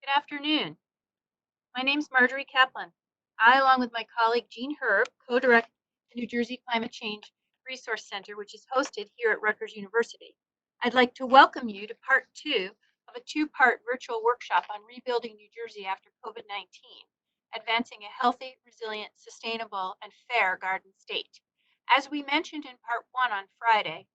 Good afternoon. My name is Marjorie Kaplan. I, along with my colleague Jean Herb, co-direct the New Jersey Climate Change Resource Center, which is hosted here at Rutgers University. I'd like to welcome you to part 2 of a 2-part virtual workshop on rebuilding New Jersey after COVID-19, advancing a healthy, resilient, sustainable, and fair garden state. As we mentioned in part 1 on Friday,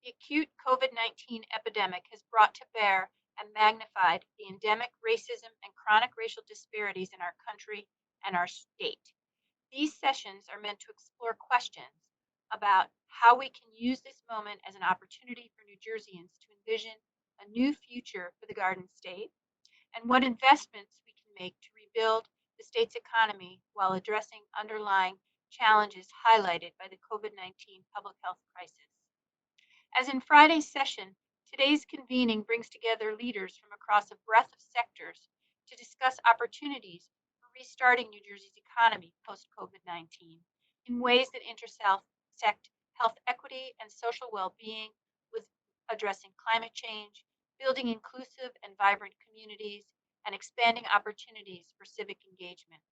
the acute COVID-19 epidemic has brought to bear and magnified the endemic racism and chronic racial disparities in our country and our state. These sessions are meant to explore questions about how we can use this moment as an opportunity for New Jerseyans to envision a new future for the Garden State, and what investments we can make to rebuild the state's economy while addressing underlying challenges highlighted by the COVID-19 public health crisis. As in Friday's session, today's convening brings together leaders from across a breadth of sectors to discuss opportunities for restarting New Jersey's economy post-COVID-19 in ways that intersect health equity and social well-being with addressing climate change, building inclusive and vibrant communities, and expanding opportunities for civic engagement.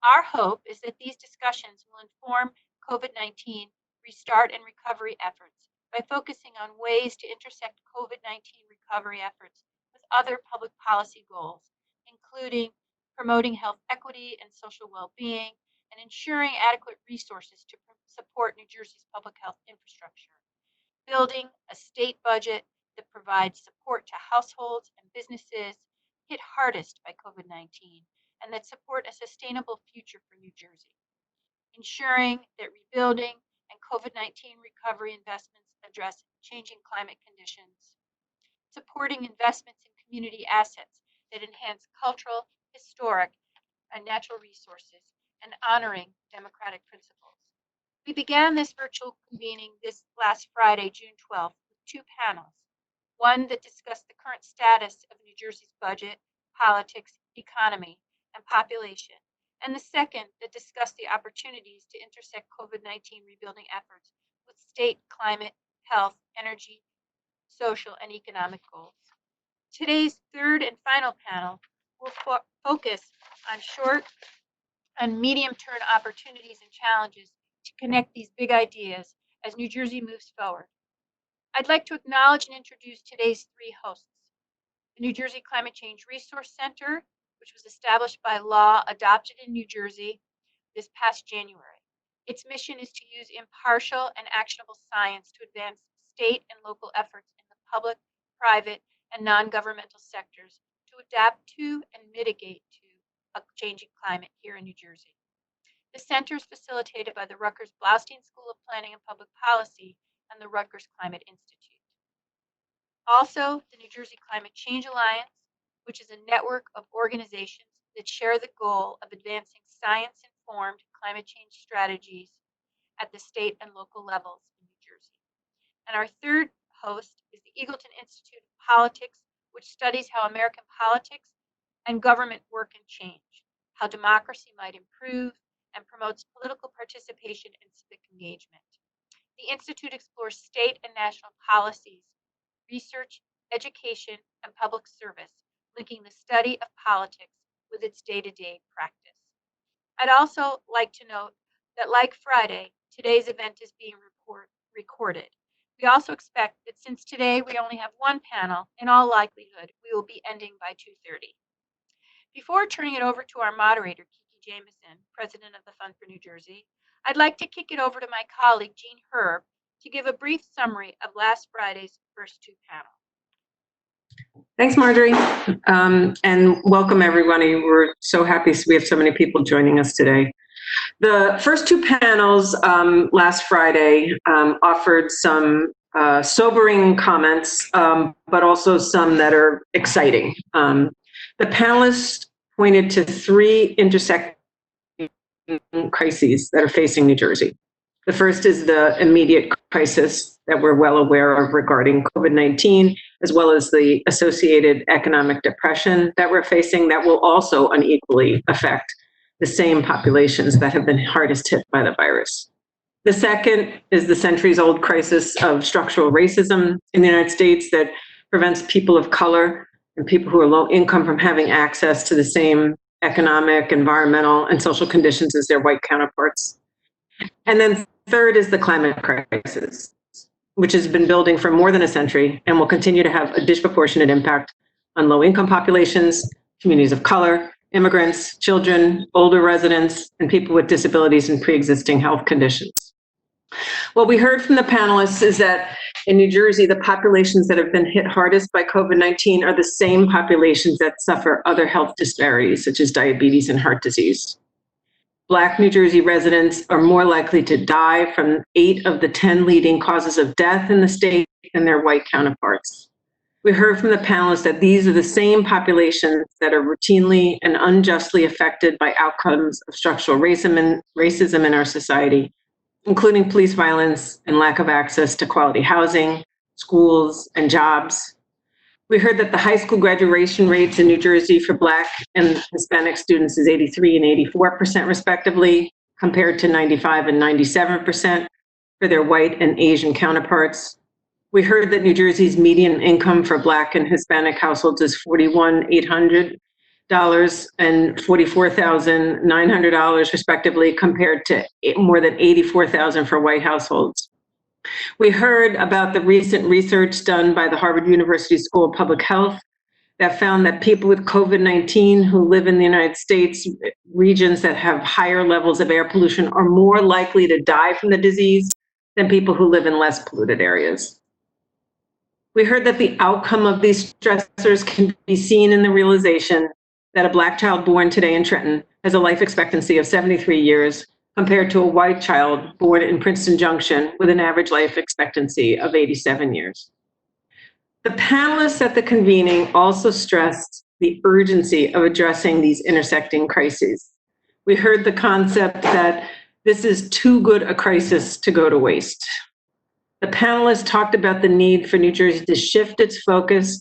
Our hope is that these discussions will inform COVID-19 restart and recovery efforts by focusing on ways to intersect COVID-19 recovery efforts with other public policy goals, including promoting health equity and social well-being, and ensuring adequate resources to support New Jersey's public health infrastructure, building a state budget that provides support to households and businesses hit hardest by COVID-19, and that support a sustainable future for New Jersey, ensuring that rebuilding and COVID-19 recovery investments address changing climate conditions, supporting investments in community assets that enhance cultural, historic, and natural resources, and honoring democratic principles. We began this virtual convening this last Friday, June 12th, with 2 panels. One that discussed the current status of New Jersey's budget, politics, economy, and population, and the second that discussed the opportunities to intersect COVID-19 rebuilding efforts with state climate, health, energy, social, and economic goals. Today's third and final panel will focus on short and medium-term opportunities and challenges to connect these big ideas as New Jersey moves forward. I'd like to acknowledge and introduce today's 3 hosts. The New Jersey Climate Change Resource Center, which was established by law, adopted in New Jersey this past January. Its mission is to use impartial and actionable science to advance state and local efforts in the public, private, and non-governmental sectors to adapt to and mitigate to a changing climate here in New Jersey. The center is facilitated by the Rutgers Blaustein School of Planning and Public Policy and the Rutgers Climate Institute. Also, the New Jersey Climate Change Alliance, which is a network of organizations that share the goal of advancing science-informed climate change strategies at the state and local levels in New Jersey. And our third host is the Eagleton Institute of Politics, which studies how American politics and government work and change, how democracy might improve, and promotes political participation and civic engagement. The Institute explores state and national policies, research, education, and public service, linking the study of politics with its day-to-day practice. I'd also like to note that, like Friday, today's event is being recorded. We also expect that since today we only have 1 panel, in all likelihood, we will be ending by 2:30. Before turning it over to our moderator, Kiki Jameson, president of the Fund for New Jersey, I'd like to kick it over to my colleague, Jean Herb, to give a brief summary of last Friday's first 2 panels. Thanks, Marjorie, and welcome everybody. We're so happy we have so many people joining us today. The first 2 panels last Friday offered some sobering comments, but also some that are exciting. The panelists pointed to 3 intersecting crises that are facing New Jersey. The first is the immediate crisis that we're well aware of regarding COVID-19, as well as the associated economic depression that we're facing that will also unequally affect the same populations that have been hardest hit by the virus. The second is the centuries-old crisis of structural racism in the United States that prevents people of color and people who are low income from having access to the same economic, environmental, and social conditions as their white counterparts. And then third is the climate crisis, which has been building for more than a century and will continue to have a disproportionate impact on low-income populations, communities of color, immigrants, children, older residents, and people with disabilities and pre-existing health conditions. What we heard from the panelists is that in New Jersey, the populations that have been hit hardest by COVID-19 are the same populations that suffer other health disparities, such as diabetes and heart disease. Black New Jersey residents are more likely to die from 8 of the 10 leading causes of death in the state than their white counterparts. We heard from the panelists that these are the same populations that are routinely and unjustly affected by outcomes of structural racism in our society, including police violence and lack of access to quality housing, schools, and jobs. We heard that the high school graduation rates in New Jersey for Black and Hispanic students is 83% and 84% respectively, compared to 95% and 97% for their white and Asian counterparts. We heard that New Jersey's median income for Black and Hispanic households is $41,800 and $44,900 respectively, compared to more than $84,000 for white households. We heard about the recent research done by the Harvard University School of Public Health that found that people with COVID-19 who live in the United States, regions that have higher levels of air pollution, are more likely to die from the disease than people who live in less polluted areas. We heard that the outcome of these stressors can be seen in the realization that a Black child born today in Trenton has a life expectancy of 73 years, compared to a white child born in Princeton Junction with an average life expectancy of 87 years. The panelists at the convening also stressed the urgency of addressing these intersecting crises. We heard the concept that this is too good a crisis to go to waste. The panelists talked about the need for New Jersey to shift its focus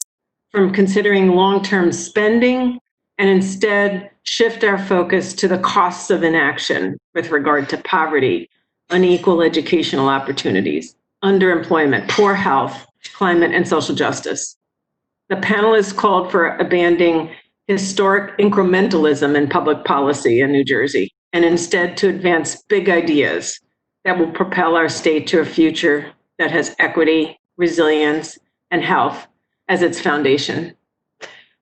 from considering long-term spending and instead shift our focus to the costs of inaction with regard to poverty, unequal educational opportunities, underemployment, poor health, climate, and social justice. The panelists called for abandoning historic incrementalism in public policy in New Jersey and instead to advance big ideas that will propel our state to a future that has equity, resilience, and health as its foundation.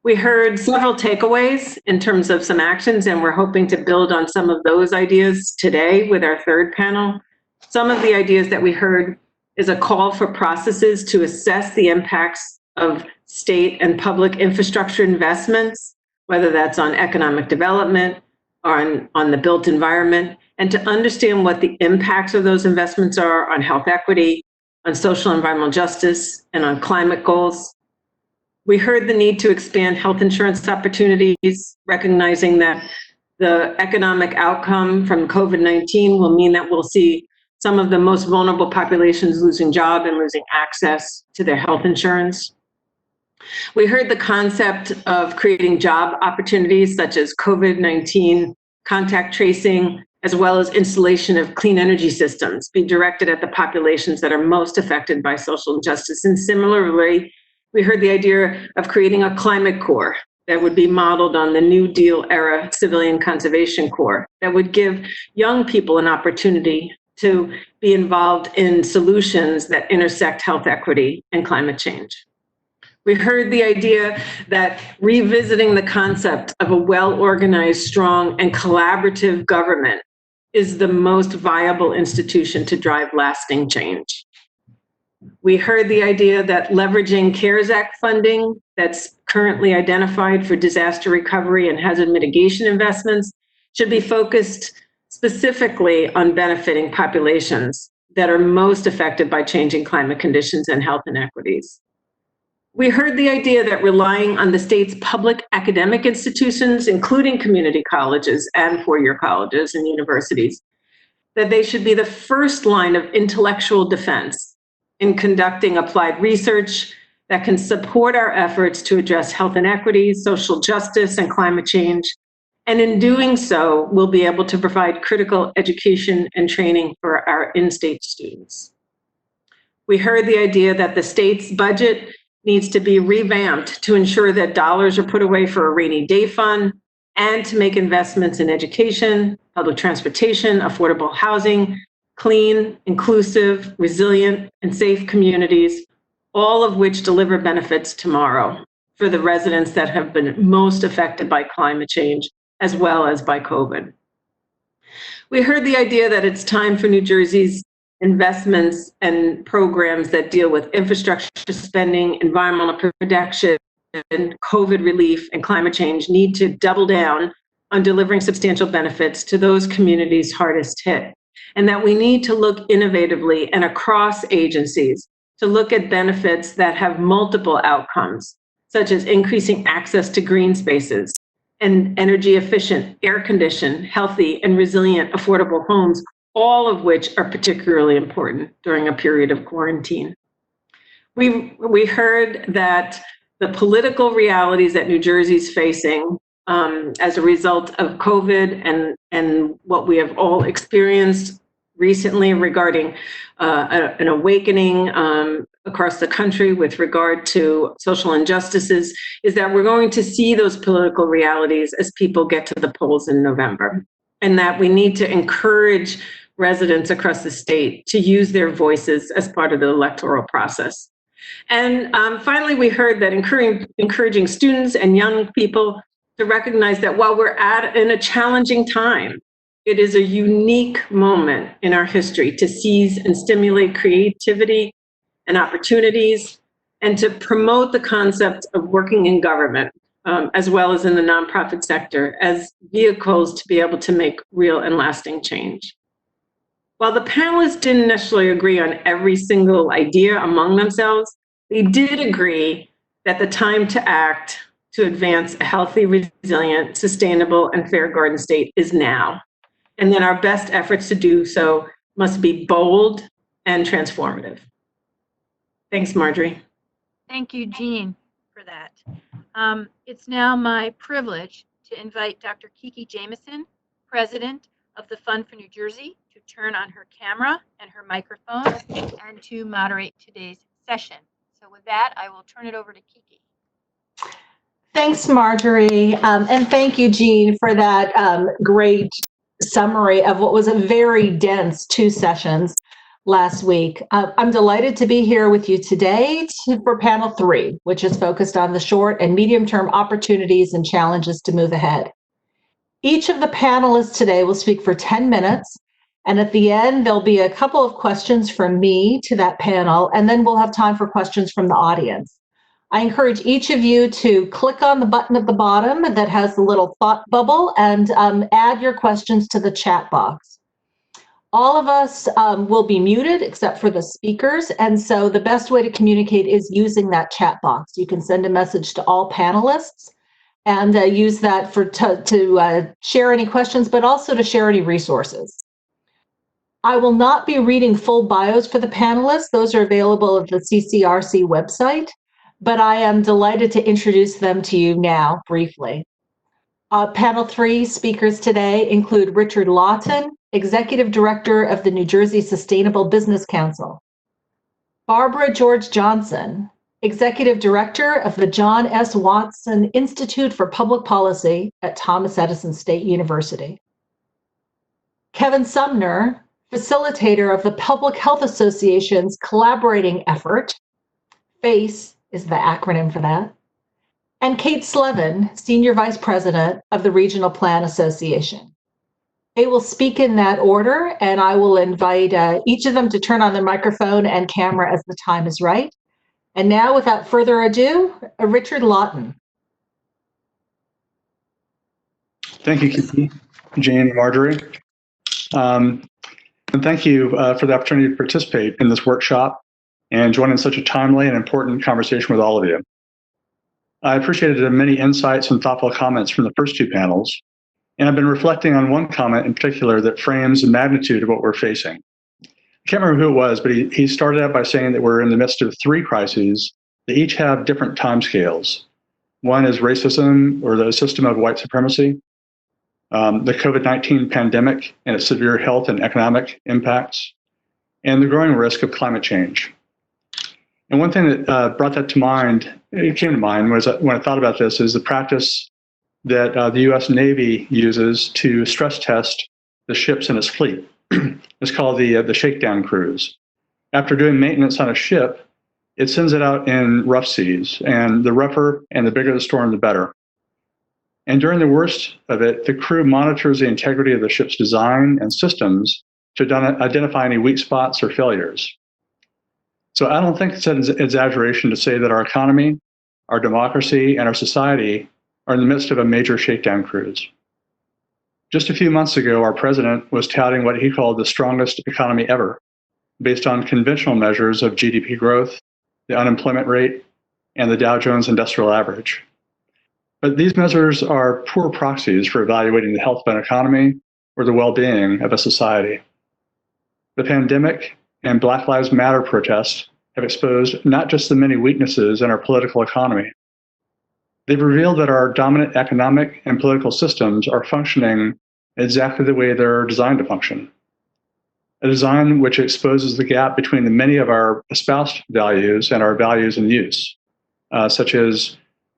We heard several takeaways in terms of some actions, and we're hoping to build on some of those ideas today with our third panel. Some of the ideas that we heard is a call for processes to assess the impacts of state and public infrastructure investments, whether that's on economic development or on the built environment, and to understand what the impacts of those investments are on health equity, on social and environmental justice, and on climate goals. We heard the need to expand health insurance opportunities, recognizing that the economic outcome from COVID-19 will mean that we'll see some of the most vulnerable populations losing jobs and losing access to their health insurance. We heard the concept of creating job opportunities such as COVID-19 contact tracing, as well as installation of clean energy systems be directed at the populations that are most affected by social injustice. And similarly, we heard the idea of creating a climate corps that would be modeled on the New Deal era Civilian Conservation Corps that would give young people an opportunity to be involved in solutions that intersect health equity and climate change. We heard the idea that revisiting the concept of a well-organized, strong, and collaborative government is the most viable institution to drive lasting change. We heard the idea that leveraging CARES Act funding that's currently identified for disaster recovery and hazard mitigation investments should be focused specifically on benefiting populations that are most affected by changing climate conditions and health inequities. We heard the idea that relying on the state's public academic institutions, including community colleges and four-year colleges and universities, that they should be the first line of intellectual defense in conducting applied research that can support our efforts to address health inequities, social justice, and climate change. And in doing so, we'll be able to provide critical education and training for our in-state students. We heard the idea that the state's budget needs to be revamped to ensure that dollars are put away for a rainy day fund and to make investments in education, public transportation, affordable housing, clean, inclusive, resilient, and safe communities, all of which deliver benefits tomorrow for the residents that have been most affected by climate change as well as by COVID. We heard the idea that it's time for New Jersey's investments and programs that deal with infrastructure spending, environmental protection, COVID relief, and climate change need to double down on delivering substantial benefits to those communities hardest hit, and that we need to look innovatively and across agencies to look at benefits that have multiple outcomes, such as increasing access to green spaces and energy efficient, air conditioned, healthy, and resilient affordable homes, all of which are particularly important during a period of quarantine. We heard that the political realities that New Jersey's facing as a result of COVID and what we have all experienced recently regarding an awakening across the country with regard to social injustices is that we're going to see those political realities as people get to the polls in November, and that we need to encourage residents across the state to use their voices as part of the electoral process. And finally, we heard that encouraging students and young people to recognize that while we're in a challenging time, it is a unique moment in our history to seize and stimulate creativity and opportunities, and to promote the concept of working in government, as well as in the nonprofit sector, as vehicles to be able to make real and lasting change. While the panelists didn't necessarily agree on every single idea among themselves, they did agree that the time to act to advance a healthy, resilient, sustainable, and fair garden state is now, and that our best efforts to do so must be bold and transformative. Thanks, Marjorie. Thank you, Jean, for that. It's now my privilege to invite Dr. Kiki Jameson, President of the Fund for New Jersey, to turn on her camera and her microphone and to moderate today's session. So with that, I will turn it over to Kiki. Thanks, Marjorie, and thank you, Jean, for that great summary of what was a very dense 2 sessions last week. I'm delighted to be here with you today for panel 3, which is focused on the short and medium-term opportunities and challenges to move ahead. Each of the panelists today will speak for 10 minutes, and at the end, there'll be a couple of questions from me to that panel, and then we'll have time for questions from the audience. I encourage each of you to click on the button at the bottom that has the little thought bubble and add your questions to the chat box. All of us will be muted except for the speakers, and so the best way to communicate is using that chat box. You can send a message to all panelists and use that to share any questions, but also to share any resources. I will not be reading full bios for the panelists. Those are available at the CCRC website, but I am delighted to introduce them to you now briefly. Panel 3 speakers today include Richard Lawton, Executive Director of the New Jersey Sustainable Business Council; Barbara George Johnson, Executive Director of the John S. Watson Institute for Public Policy at Thomas Edison State University; Kevin Sumner, Facilitator of the Public Health Association's collaborating effort, FACE is the acronym for that; and Kate Slevin, Senior Vice President of the Regional Plan Association. They will speak in that order, and I will invite each of them to turn on their microphone and camera as the time is right. And now, without further ado, Richard Lawton. Thank you, Kiki, Jane, and Marjorie. And thank you for the opportunity to participate in this workshop and join in such a timely and important conversation with all of you. I appreciated the many insights and thoughtful comments from the first 2 panels, and I've been reflecting on one comment in particular that frames the magnitude of what we're facing. I can't remember who it was, but he started out by saying that we're in the midst of 3 crises that each have different timescales. One is racism, or the system of white supremacy, the COVID-19 pandemic and its severe health and economic impacts, and the growing risk of climate change. And one thing that brought that to mind, it came to mind, was when I thought about this, is the practice that the U.S. Navy uses to stress test the ships in its fleet. It's called the Shakedown Cruise. After doing maintenance on a ship, it sends it out in rough seas, and the rougher and the bigger the storm, the better. And during the worst of it, the crew monitors the integrity of the ship's design and systems to identify any weak spots or failures. So I don't think it's an exaggeration to say that our economy, our democracy, and our society are in the midst of a major shakedown cruise. Just a few months ago, our president was touting what he called the strongest economy ever, based on conventional measures of GDP growth, the unemployment rate, and the Dow Jones Industrial Average. But these measures are poor proxies for evaluating the health of an economy or the well-being of a society. The pandemic and Black Lives Matter protests have exposed not just the many weaknesses in our political economy. They've revealed that our dominant economic and political systems are functioning exactly the way they're designed to function. A design which exposes the gap between the many of our espoused values and our values in use, such as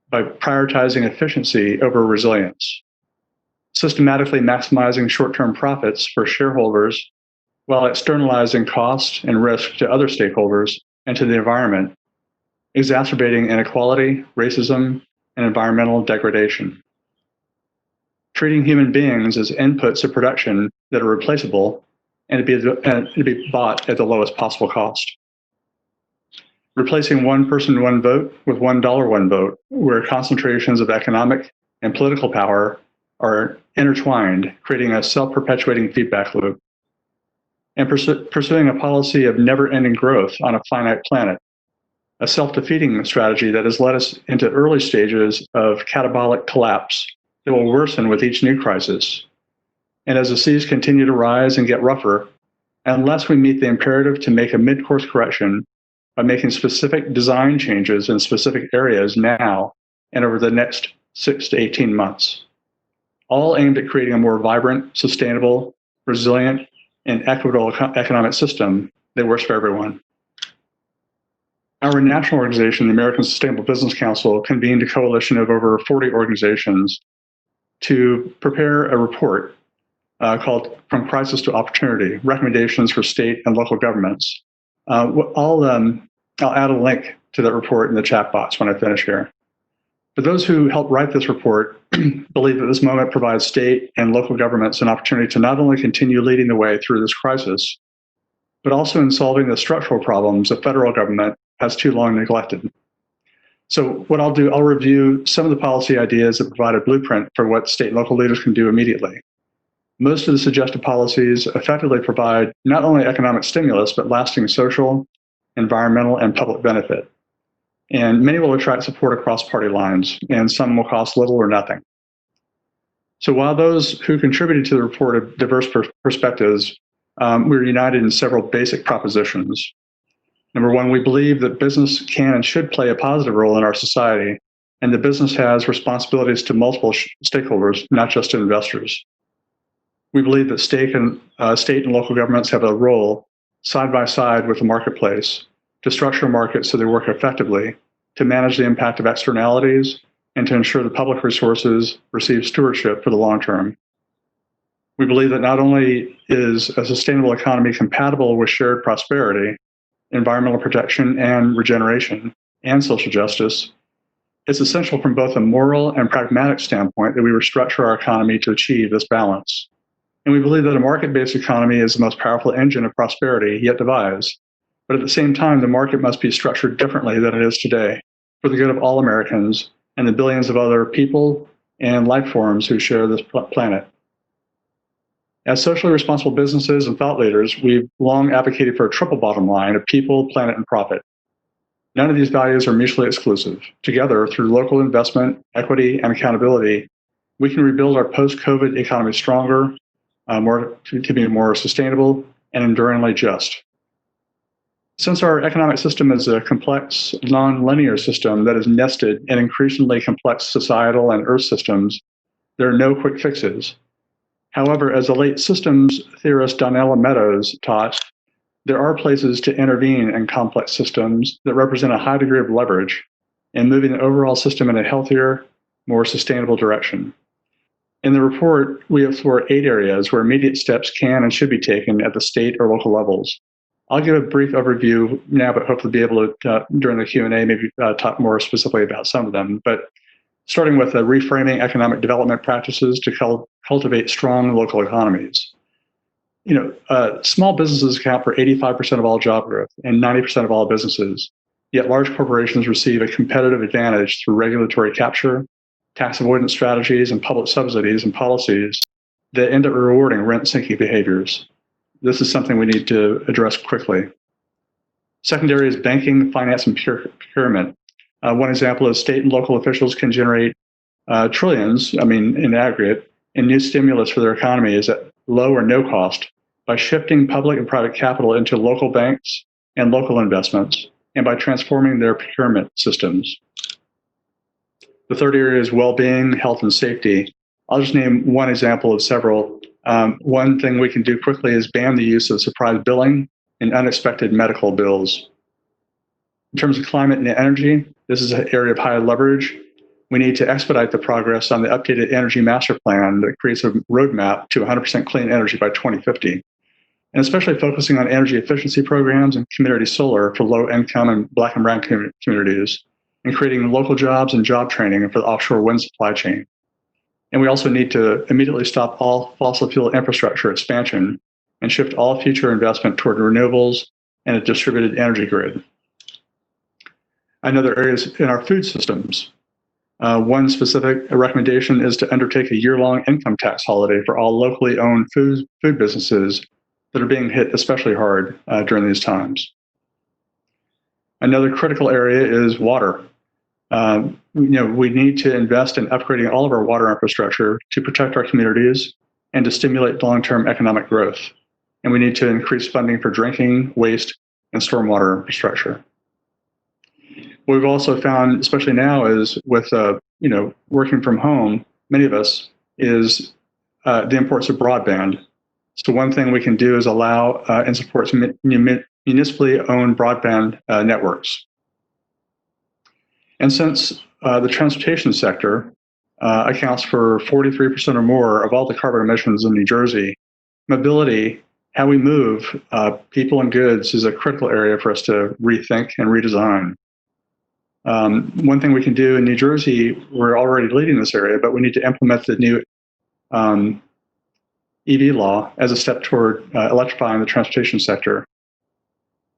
by prioritizing efficiency over resilience, systematically maximizing short-term profits for shareholders while externalizing cost and risk to other stakeholders and to the environment, exacerbating inequality, racism, and environmental degradation. Treating human beings as inputs of production that are replaceable and to be bought at the lowest possible cost. Replacing one person, one vote with $1, one vote, where concentrations of economic and political power are intertwined, creating a self-perpetuating feedback loop. And pursuing a policy of never-ending growth on a finite planet, a self-defeating strategy that has led us into early stages of catabolic collapse that will worsen with each new crisis. And as the seas continue to rise and get rougher, unless we meet the imperative to make a mid-course correction by making specific design changes in specific areas now and over the next 6 to 18 months, all aimed at creating a more vibrant, sustainable, resilient, and equitable economic system that works for everyone. Our national organization, the American Sustainable Business Council, convened a coalition of over 40 organizations to prepare a report called From Crisis to Opportunity, Recommendations for State and Local Governments. I'll add a link to that report in the chat box when I finish here. For those who helped write this report, believe that this moment provides state and local governments an opportunity to not only continue leading the way through this crisis, but also in solving the structural problems the federal government has too long neglected. So what I'll do, I'll review some of the policy ideas that provide a blueprint for what state and local leaders can do immediately. Most of the suggested policies effectively provide not only economic stimulus, but lasting social, environmental, and public benefit. And many will attract support across party lines, and some will cost little or nothing. So while those who contributed to the report have diverse perspectives, we're united in several basic propositions. Number one, we believe that business can and should play a positive role in our society, and that business has responsibilities to multiple stakeholders, not just to investors. We believe that state and local governments have a role side by side with the marketplace to structure markets so they work effectively, to manage the impact of externalities, and to ensure that public resources receive stewardship for the long term. We believe that not only is a sustainable economy compatible with shared prosperity, environmental protection and regeneration, and social justice, it's essential from both a moral and pragmatic standpoint that we restructure our economy to achieve this balance. And we believe that a market-based economy is the most powerful engine of prosperity yet devised. But at the same time, the market must be structured differently than it is today for the good of all Americans and the billions of other people and life forms who share this planet. As socially responsible businesses and thought leaders, we've long advocated for a triple bottom line of people, planet, and profit. None of these values are mutually exclusive. Together, through local investment, equity, and accountability, we can rebuild our post-COVID economy stronger, to be more sustainable and enduringly just. Since our economic system is a complex, non-linear system that is nested in increasingly complex societal and earth systems, there are no quick fixes. However, as the late systems theorist Donella Meadows taught, there are places to intervene in complex systems that represent a high degree of leverage in moving the overall system in a healthier, more sustainable direction. In the report, we explore 8 areas where immediate steps can and should be taken at the state or local levels. I'll give a brief overview now, but hopefully be able to, during the Q&A, maybe talk more specifically about some of them. But starting with reframing economic development practices to cultivate strong local economies. Small businesses account for 85% of all job growth and 90% of all businesses. Yet large corporations receive a competitive advantage through regulatory capture, tax avoidance strategies, and public subsidies and policies that end up rewarding rent-seeking behaviors. This is something we need to address quickly. Secondary is banking, finance, and procurement. One example is state and local officials can generate trillions, in aggregate, in new stimulus for their economies at low or no cost by shifting public and private capital into local banks and local investments, and by transforming their procurement systems. The third area is well-being, health, and safety. I'll just name one example of several. One thing we can do quickly is ban the use of surprise billing and unexpected medical bills. In terms of climate and energy, this is an area of high leverage. We need to expedite the progress on the updated energy master plan that creates a roadmap to 100% clean energy by 2050. And especially focusing on energy efficiency programs and community solar for low-income and Black and brown communities, and creating local jobs and job training for the offshore wind supply chain. And we also need to immediately stop all fossil fuel infrastructure expansion and shift all future investment toward renewables and a distributed energy grid. Another area is in our food systems. One specific recommendation is to undertake a year-long income tax holiday for all locally owned food businesses that are being hit especially hard during these times. Another critical area is water. We need to invest in upgrading all of our water infrastructure to protect our communities and to stimulate long-term economic growth. And we need to increase funding for drinking, waste, and stormwater infrastructure. What we've also found, especially now, is with working from home, many of us, is the importance of broadband. So one thing we can do is allow and support municipally owned broadband networks. And since the transportation sector accounts for 43% or more of all the carbon emissions in New Jersey, mobility, how we move people and goods, is a critical area for us to rethink and redesign. One thing we can do in New Jersey, we're already leading this area, but we need to implement the new EV law as a step toward electrifying the transportation sector,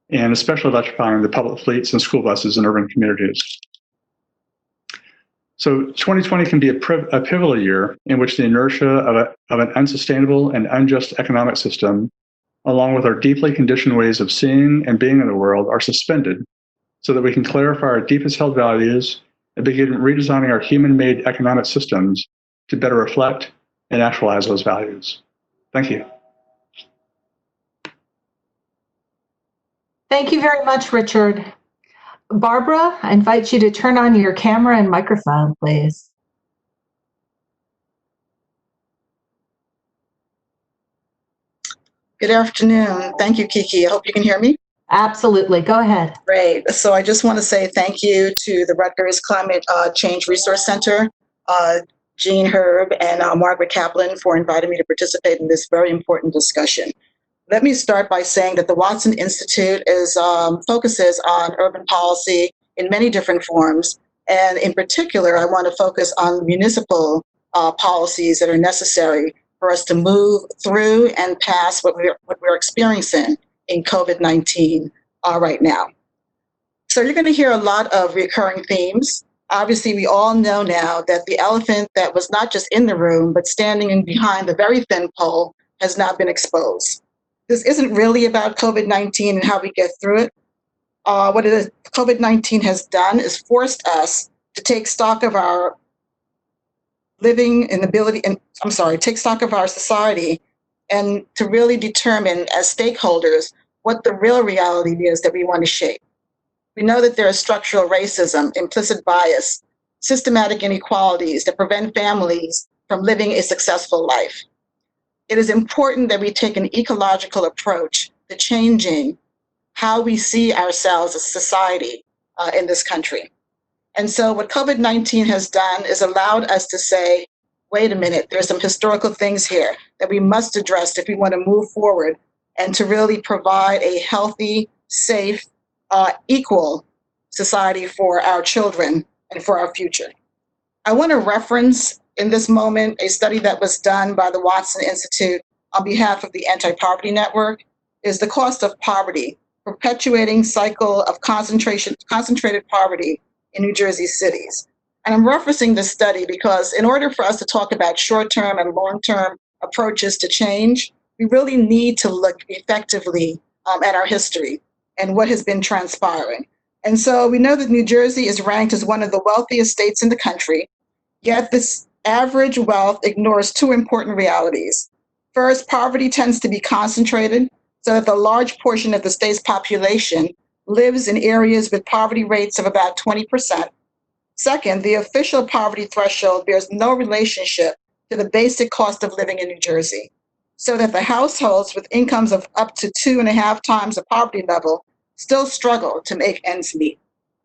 and especially electrifying the public fleets and school buses in urban communities. So 2020 can be a pivotal year in which the inertia of an unsustainable and unjust economic system, along with our deeply conditioned ways of seeing and being in the world, are suspended so that we can clarify our deepest held values and begin redesigning our human-made economic systems to better reflect and actualize those values. Thank you. Thank you very much, Richard. Barbara, I invite you to turn on your camera and microphone, please. Good afternoon. Thank you, Kiki. I hope you can hear me. Absolutely. Go ahead. Great. So I just want to say thank you to the Rutgers Climate Change Resource Center, Jean Herb and Margaret Kaplan, for inviting me to participate in this very important discussion. Let me start by saying that the Watson Institute focuses on urban policy in many different forms. And in particular, I want to focus on municipal policies that are necessary for us to move through and past what we're experiencing in COVID-19 right now. So you're going to hear a lot of recurring themes. Obviously, we all know now that the elephant that was not just in the room, but standing behind the very thin pole has not been exposed. This isn't really about COVID-19 and how we get through it. What COVID-19 has done is forced us to take stock of our take stock of our society and to really determine as stakeholders what the real reality is that we want to shape. We know that there is structural racism, implicit bias, systematic inequalities that prevent families from living a successful life. It is important that we take an ecological approach to changing how we see ourselves as a society in this country. And so what COVID-19 has done is allowed us to say, wait a minute, there's some historical things here that we must address if we want to move forward and to really provide a healthy, safe, equal society for our children and for our future. I want to reference in this moment a study that was done by the Watson Institute on behalf of the Anti-Poverty Network, is the cost of poverty, perpetuating cycle of concentrated poverty in New Jersey cities. And I'm referencing this study because in order for us to talk about short-term and long-term approaches to change, we really need to look effectively at our history and what has been transpiring. And so we know that New Jersey is ranked as one of the wealthiest states in the country, yet this average wealth ignores two important realities. First, poverty tends to be concentrated, so that the large portion of the state's population lives in areas with poverty rates of about 20%. Second, the official poverty threshold bears no relationship to the basic cost of living in New Jersey, so that the households with incomes of up to 2.5 times the poverty level still struggle to make ends meet.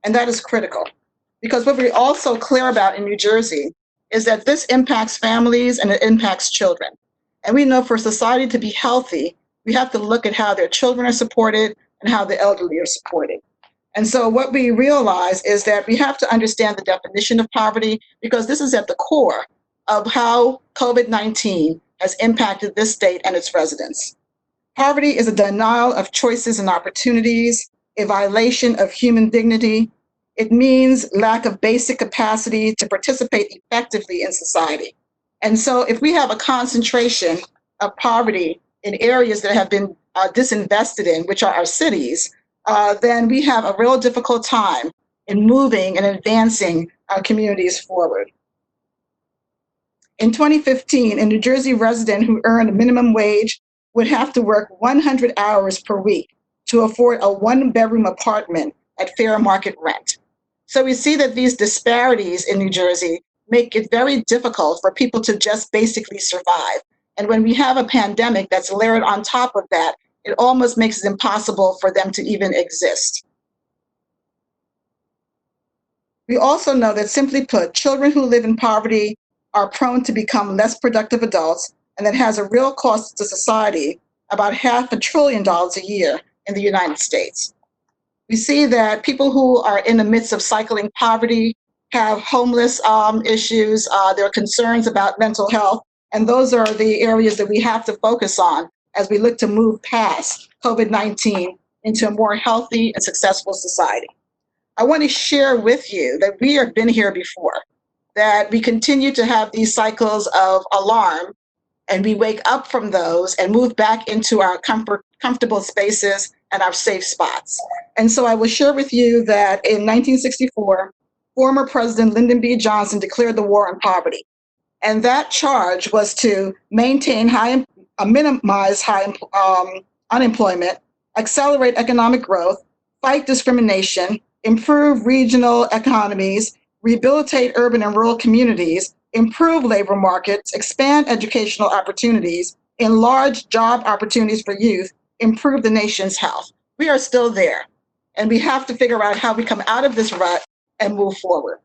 And that is critical, because what we're also clear about in New Jersey is that this impacts families and it impacts children. And we know for society to be healthy, we have to look at how their children are supported and how the elderly are supported. And so what we realize is that we have to understand the definition of poverty, because this is at the core of how COVID-19 has impacted this state and its residents. Poverty is a denial of choices and opportunities, a violation of human dignity. It means lack of basic capacity to participate effectively in society. And so if we have a concentration of poverty in areas that have been disinvested in, which are our cities, then we have a real difficult time in moving and advancing our communities forward. In 2015, a New Jersey resident who earned a minimum wage would have to work 100 hours per week to afford a one-bedroom apartment at fair market rent. So we see that these disparities in New Jersey make it very difficult for people to just basically survive. And when we have a pandemic that's layered on top of that, it almost makes it impossible for them to even exist. We also know that, simply put, children who live in poverty are prone to become less productive adults, and that has a real cost to society, about $500 billion a year in the United States. We see that people who are in the midst of cycling poverty have homeless issues, there are concerns about mental health, and those are the areas that we have to focus on as we look to move past COVID-19 into a more healthy and successful society. I want to share with you that we have been here before, that we continue to have these cycles of alarm, and we wake up from those and move back into our comfortable spaces and our safe spots. And so I will share with you that in 1964, former President Lyndon B. Johnson declared the war on poverty. And that charge was to minimize high unemployment, accelerate economic growth, fight discrimination, improve regional economies, rehabilitate urban and rural communities, improve labor markets, expand educational opportunities, enlarge job opportunities for youth, improve the nation's health. We are still there, and we have to figure out how we come out of this rut and move forward.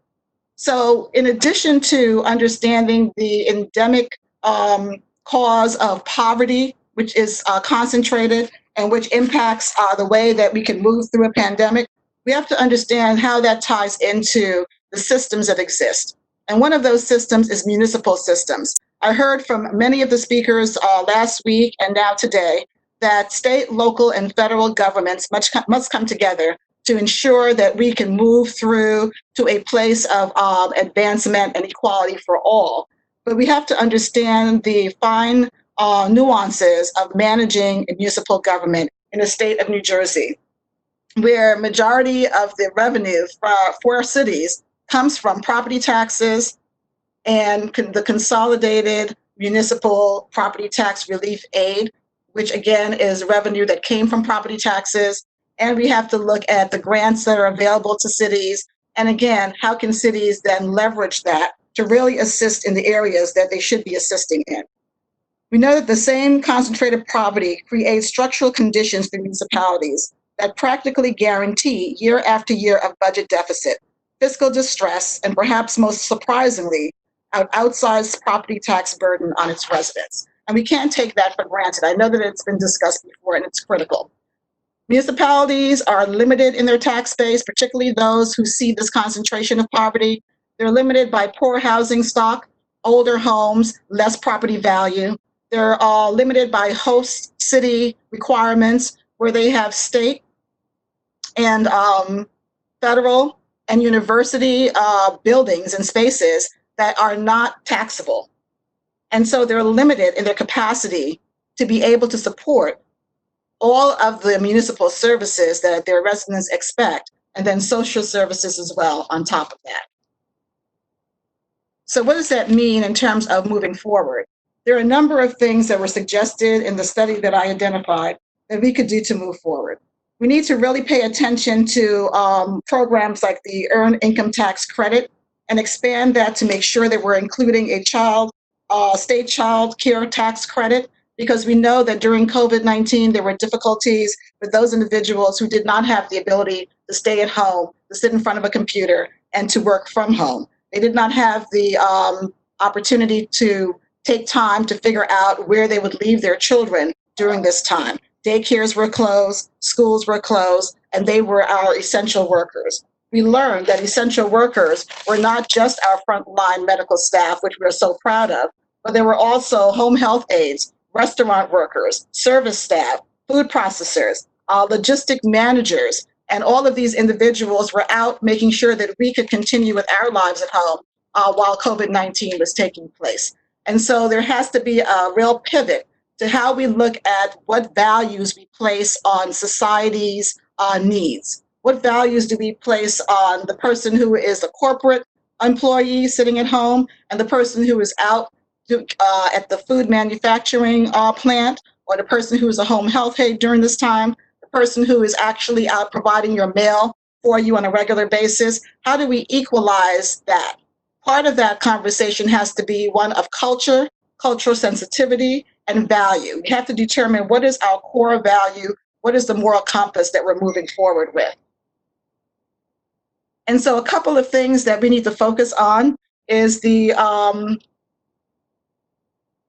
So in addition to understanding the endemic cause of poverty, which is concentrated and which impacts the way that we can move through a pandemic, we have to understand how that ties into the systems that exist. And one of those systems is municipal systems. I heard from many of the speakers last week and now today that state, local, and federal governments must come together to ensure that we can move through to a place of advancement and equality for all. But we have to understand the fine nuances of managing a municipal government in the state of New Jersey, where majority of the revenue for our cities comes from property taxes and the consolidated municipal property tax relief aid, which again is revenue that came from property taxes. And we have to look at the grants that are available to cities. And again, how can cities then leverage that to really assist in the areas that they should be assisting in? We know that the same concentrated poverty creates structural conditions for municipalities that practically guarantee year after year of budget deficit, fiscal distress, and perhaps most surprisingly, an outsized property tax burden on its residents. And we can't take that for granted. I know that it's been discussed before and it's critical. Municipalities are limited in their tax base, particularly those who see this concentration of poverty. They're limited by poor housing stock, older homes, less property value. They're limited by host city requirements where they have state and federal and university buildings and spaces that are not taxable. And so they're limited in their capacity to be able to support all of the municipal services that their residents expect, and then social services as well on top of that. So what does that mean in terms of moving forward? There are a number of things that were suggested in the study that I identified that we could do to move forward. We need to really pay attention to programs like the Earned Income Tax Credit and expand that to make sure that we're including a state child care tax credit, because we know that during COVID-19, there were difficulties with those individuals who did not have the ability to stay at home, to sit in front of a computer, and to work from home. They did not have the opportunity to take time to figure out where they would leave their children during this time. Daycares were closed, schools were closed, and they were our essential workers. We learned that essential workers were not just our frontline medical staff, which we're so proud of, but there were also home health aides, restaurant workers, service staff, food processors, logistic managers, and all of these individuals were out making sure that we could continue with our lives at home while COVID-19 was taking place. And so there has to be a real pivot to how we look at what values we place on society's needs. What values do we place on the person who is a corporate employee sitting at home and the person who is out at the food manufacturing plant, or the person who is a home health aide during this time, the person who is actually out providing your mail for you on a regular basis? How do we equalize that? Part of that conversation has to be one of culture, cultural sensitivity, and value. We have to determine what is our core value, what is the moral compass that we're moving forward with. And so a couple of things that we need to focus on is the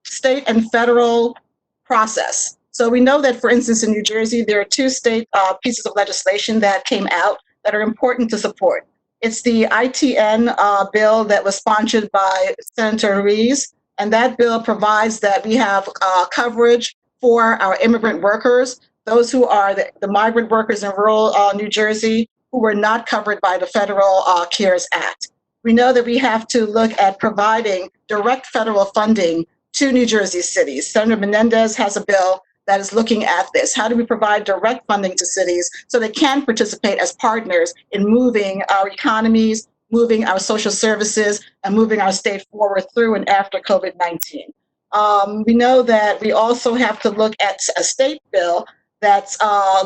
state and federal process. So we know that, for instance, in New Jersey, there are two state pieces of legislation that came out that are important to support. It's the ITN bill that was sponsored by Senator Rees, and that bill provides that we have coverage for our immigrant workers, those who are the migrant workers in rural New Jersey who were not covered by the federal CARES Act. We know that we have to look at providing direct federal funding to New Jersey cities. Senator Menendez has a bill that is looking at this. How do we provide direct funding to cities so they can participate as partners in moving our economies, moving our social services, and moving our state forward through and after COVID-19? We know that we also have to look at a state bill that's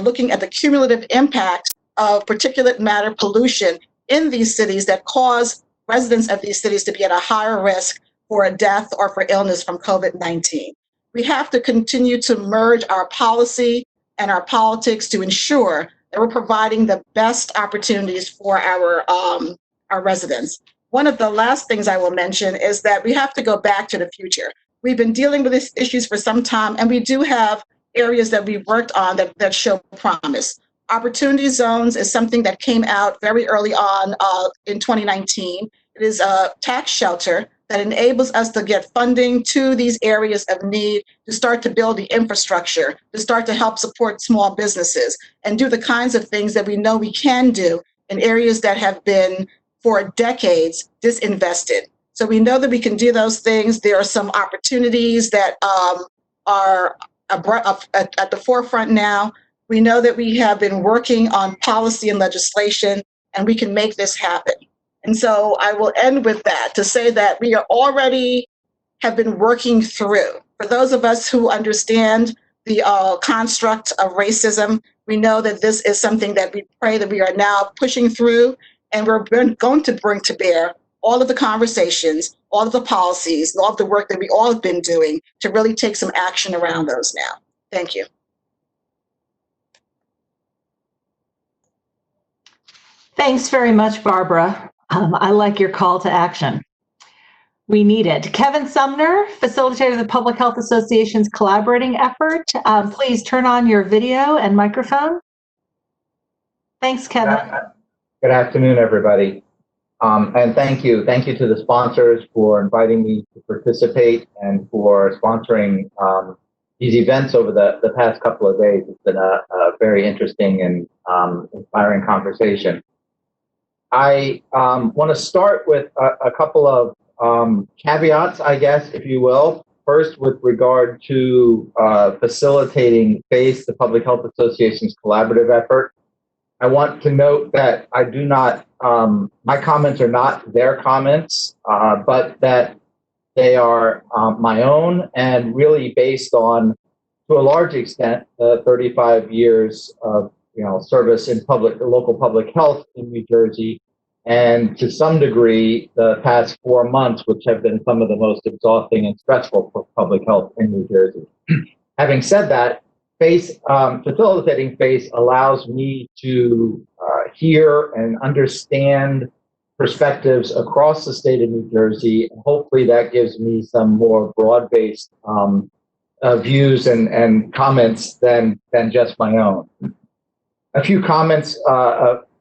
looking at the cumulative impact of particulate matter pollution in these cities that cause residents of these cities to be at a higher risk for a death or for illness from COVID-19. We have to continue to merge our policy and our politics to ensure that we're providing the best opportunities for our residents. One of the last things I will mention is that we have to go back to the future. We've been dealing with these issues for some time, and we do have areas that we've worked on that show promise. Opportunity zones is something that came out very early on in 2019. It is a tax shelter that enables us to get funding to these areas of need, to start to build the infrastructure, to start to help support small businesses, and do the kinds of things that we know we can do in areas that have been, for decades, disinvested. So we know that we can do those things. There are some opportunities that are at the forefront now. We know that we have been working on policy and legislation, and we can make this happen. And so I will end with that to say that we are already have been working through. For those of us who understand the construct of racism, we know that this is something that we pray that we are now pushing through, and we're going to bring to bear all of the conversations all of the policies, all of the work that we all have been doing to really take some action around those now. Thank you. Thanks very much, Barbara. I like your call to action. We need it. Kevin Sumner, facilitator of the Public Health Association's collaborating effort. Please turn on your video and microphone. Thanks, Kevin. Good afternoon, everybody. And thank you. Thank you to the sponsors for inviting me to participate and for sponsoring these events over the past couple of days. It's been a very interesting and inspiring conversation. I want to start with a couple of caveats, I guess, if you will. First, with regard to facilitating FACE, the Public Health Association's collaborative effort. I want to note that I do not, my comments are not their comments, but that they are my own and really based on, to a large extent, 35 years of service in local public health in New Jersey, and to some degree, the past 4 months, which have been some of the most exhausting and stressful for public health in New Jersey. Having said that, FACE, facilitating FACE allows me to hear and understand perspectives across the state of New Jersey, and hopefully that gives me some more broad-based views and comments than just my own. A few comments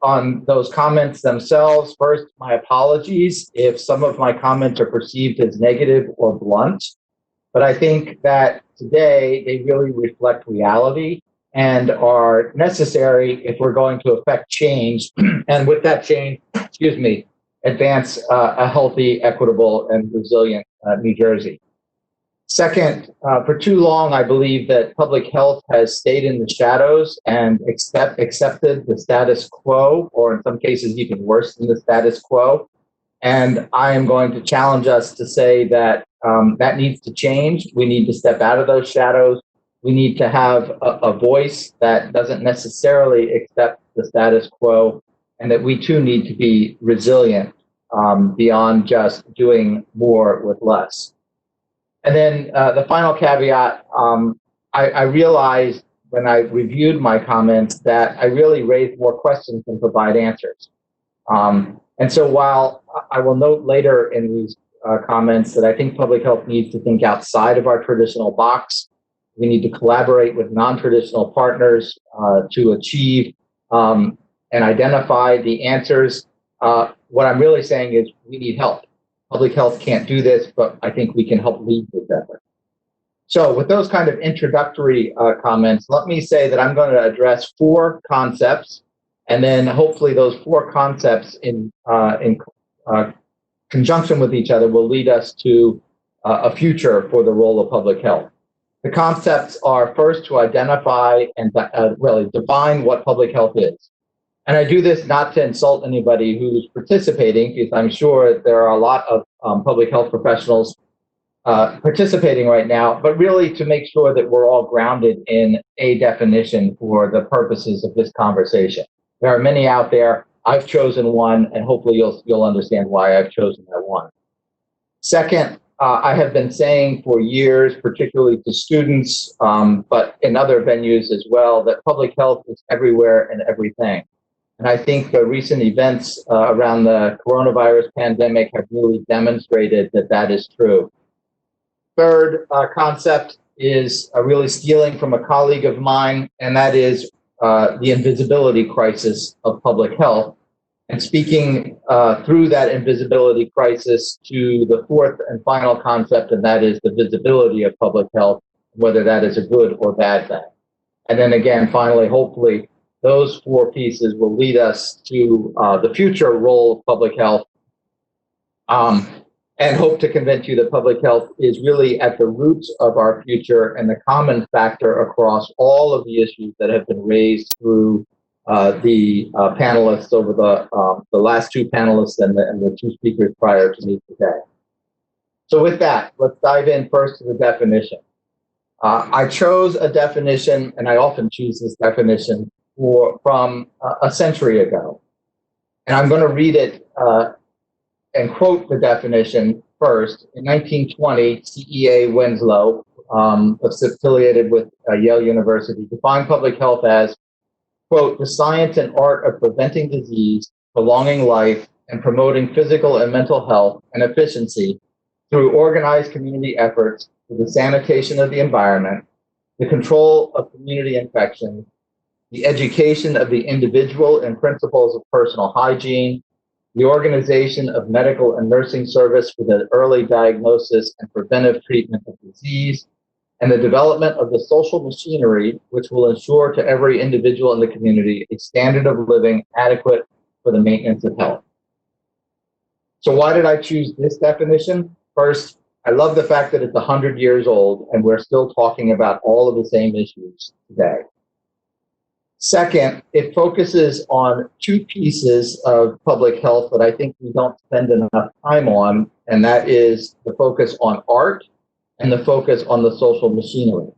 on those comments themselves. First, my apologies if some of my comments are perceived as negative or blunt, but I think that today they really reflect reality and are necessary if we're going to affect change, and with that change, advance a healthy, equitable, and resilient New Jersey. Second, for too long, I believe that public health has stayed in the shadows and accepted the status quo, or in some cases even worse than the status quo. And I am going to challenge us to say that that needs to change. We need to step out of those shadows. We need to have a voice that doesn't necessarily accept the status quo, and that we too need to be resilient beyond just doing more with less. And then the final caveat, I realized when I reviewed my comments that I really raised more questions than provide answers. And so while I will note later in these comments that I think public health needs to think outside of our traditional box, we need to collaborate with non-traditional partners to achieve and identify the answers. What I'm really saying is we need help. Public health can't do this, but I think we can help lead this effort. So with those kind of introductory comments, let me say that I'm going to address 4 concepts, and then hopefully those 4 concepts in conjunction with each other will lead us to a future for the role of public health. The concepts are first to identify and really define what public health is. And I do this not to insult anybody who's participating, because I'm sure there are a lot of public health professionals participating right now, but really to make sure that we're all grounded in a definition for the purposes of this conversation. There are many out there. I've chosen one, and hopefully you'll understand why I've chosen that one. Second, I have been saying for years, particularly to students, but in other venues as well, that public health is everywhere and everything. And I think the recent events around the coronavirus pandemic have really demonstrated that that is true. Third concept is really stealing from a colleague of mine, and that is the invisibility crisis of public health, and speaking through that invisibility crisis to the 4th and final concept, and that is the visibility of public health, whether that is a good or bad thing. And then again, finally, hopefully, those 4 pieces will lead us to the future role of public health, and hope to convince you that public health is really at the roots of our future and the common factor across all of the issues that have been raised through the panelists over the last 2 panelists and the 2 speakers prior to me today. So with that, let's dive in first to the definition. I chose a definition, and I often choose this definition from a century ago. And I'm going to read it and quote the definition first. In 1920, CEA Winslow, affiliated with Yale University, defined public health as, quote, the science and art of preventing disease, prolonging life, and promoting physical and mental health and efficiency through organized community efforts for the sanitation of the environment, the control of community infections, the education of the individual in principles of personal hygiene, the organization of medical and nursing service for the early diagnosis and preventive treatment of disease, and the development of the social machinery which will ensure to every individual in the community a standard of living adequate for the maintenance of health. So why did I choose this definition? First, I love the fact that it's 100 years old and we're still talking about all of the same issues today. Second, it focuses on two pieces of public health that I think we don't spend enough time on, and that is the focus on art and the focus on the social machinery.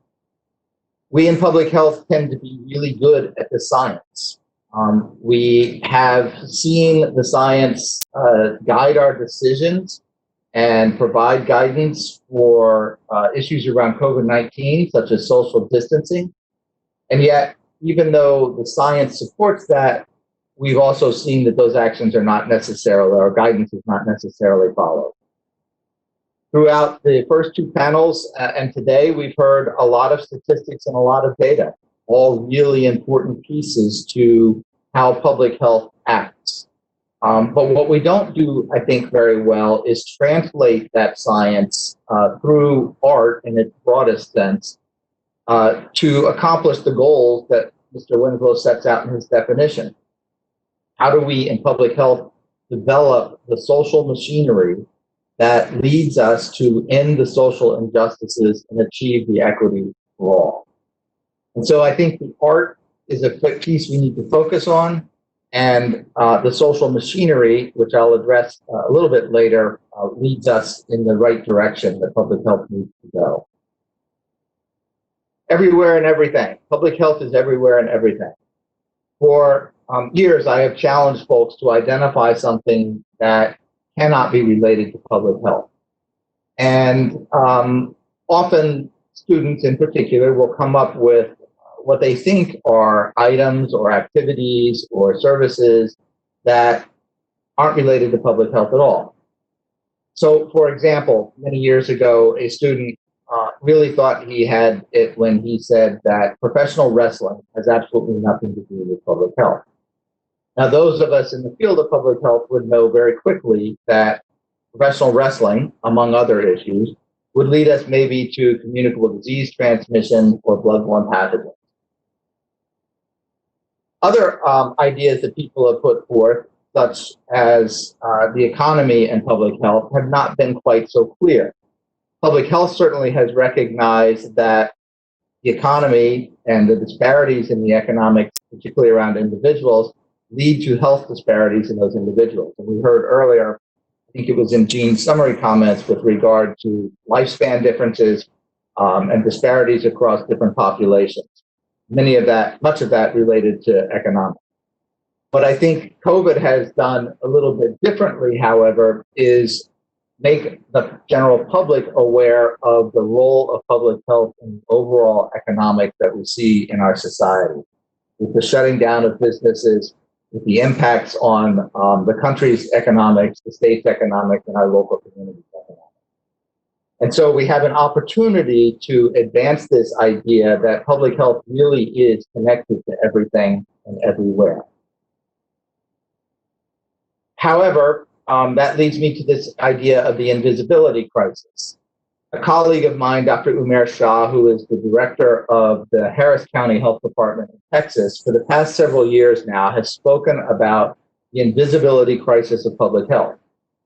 We in public health tend to be really good at the science. We have seen the science guide our decisions and provide guidance for issues around COVID-19, such as social distancing. And yet, even though the science supports that, we've also seen that those actions are not necessarily, or guidance is not necessarily followed. Throughout the first two panels and today, we've heard a lot of statistics and a lot of data, all really important pieces to how public health acts. But what we don't do, I think, very well is translate that science through art in its broadest sense to accomplish the goals that Mr. Winslow sets out in his definition. How do we, in public health, develop the social machinery that leads us to end the social injustices and achieve the equity for all? And so I think the art is a quick piece we need to focus on, and the social machinery, which I'll address a little bit later, leads us in the right direction that public health needs to go. Everywhere and everything. Public health is everywhere and everything. For years, I have challenged folks to identify something that cannot be related to public health. And often students in particular will come up with what they think are items or activities or services that aren't related to public health at all. So, for example, many years ago, a student really thought he had it when he said that professional wrestling has absolutely nothing to do with public health. Now, those of us in the field of public health would know very quickly that professional wrestling, among other issues, would lead us maybe to communicable disease transmission or bloodborne pathogens. Other ideas that people have put forth, such as the economy and public health, have not been quite so clear. Public health certainly has recognized that the economy and the disparities in the economics, particularly around individuals, lead to health disparities in those individuals. And we heard earlier, I think it was in Jean's summary comments with regard to lifespan differences and disparities across different populations. Much of that related to economics. What I think COVID has done a little bit differently, however, is make the general public aware of the role of public health in the overall economics that we see in our society. With the shutting down of businesses, with the impacts on the country's economics, the state's economics, and our local community's economics. And so we have an opportunity to advance this idea that public health really is connected to everything and everywhere. However, that leads me to this idea of the invisibility crisis. A colleague of mine, Dr. Umair Shah, who is the director of the Harris County Health Department in Texas, for the past several years now, has spoken about the invisibility crisis of public health.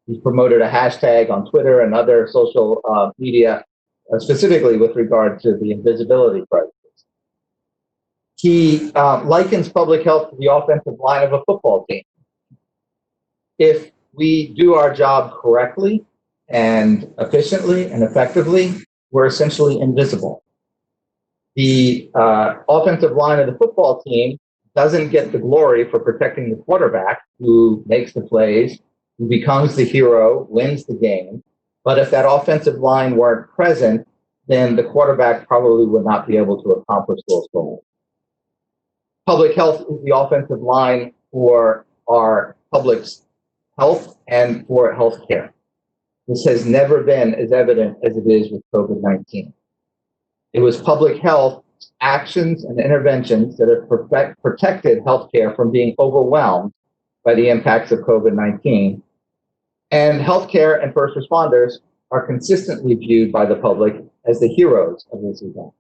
He's promoted a hashtag on Twitter and other social media, specifically with regard to the invisibility crisis. He likens public health to the offensive line of a football team. If we do our job correctly and efficiently and effectively, we're essentially invisible. The offensive line of the football team doesn't get the glory for protecting the quarterback who makes the plays, who becomes the hero, wins the game. But if that offensive line weren't present, then the quarterback probably would not be able to accomplish those goals. Public health is the offensive line for our public's health and for healthcare. This has never been as evident as it is with COVID-19. It was public health actions and interventions that have protected healthcare from being overwhelmed by the impacts of COVID-19. And healthcare and first responders are consistently viewed by the public as the heroes of this event.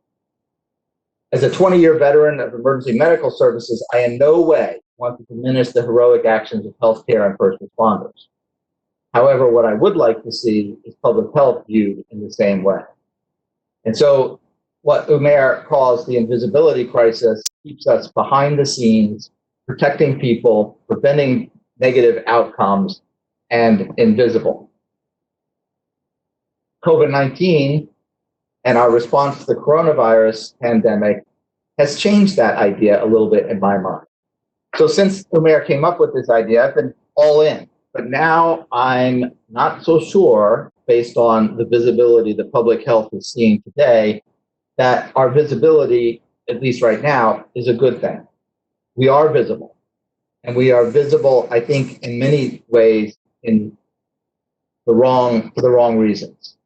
As a 20-year veteran of emergency medical services, I in no way want to diminish the heroic actions of healthcare and first responders. However, what I would like to see is public health viewed in the same way. And so what Umair calls the invisibility crisis keeps us behind the scenes, protecting people, preventing negative outcomes, and invisible. COVID-19 and our response to the coronavirus pandemic has changed that idea a little bit in my mind. So since Umair came up with this idea, I've been all in. But now I'm not so sure, based on the visibility that public health is seeing today, that our visibility, at least right now, is a good thing. We are visible. And we are visible, I think, in many ways for the wrong reasons.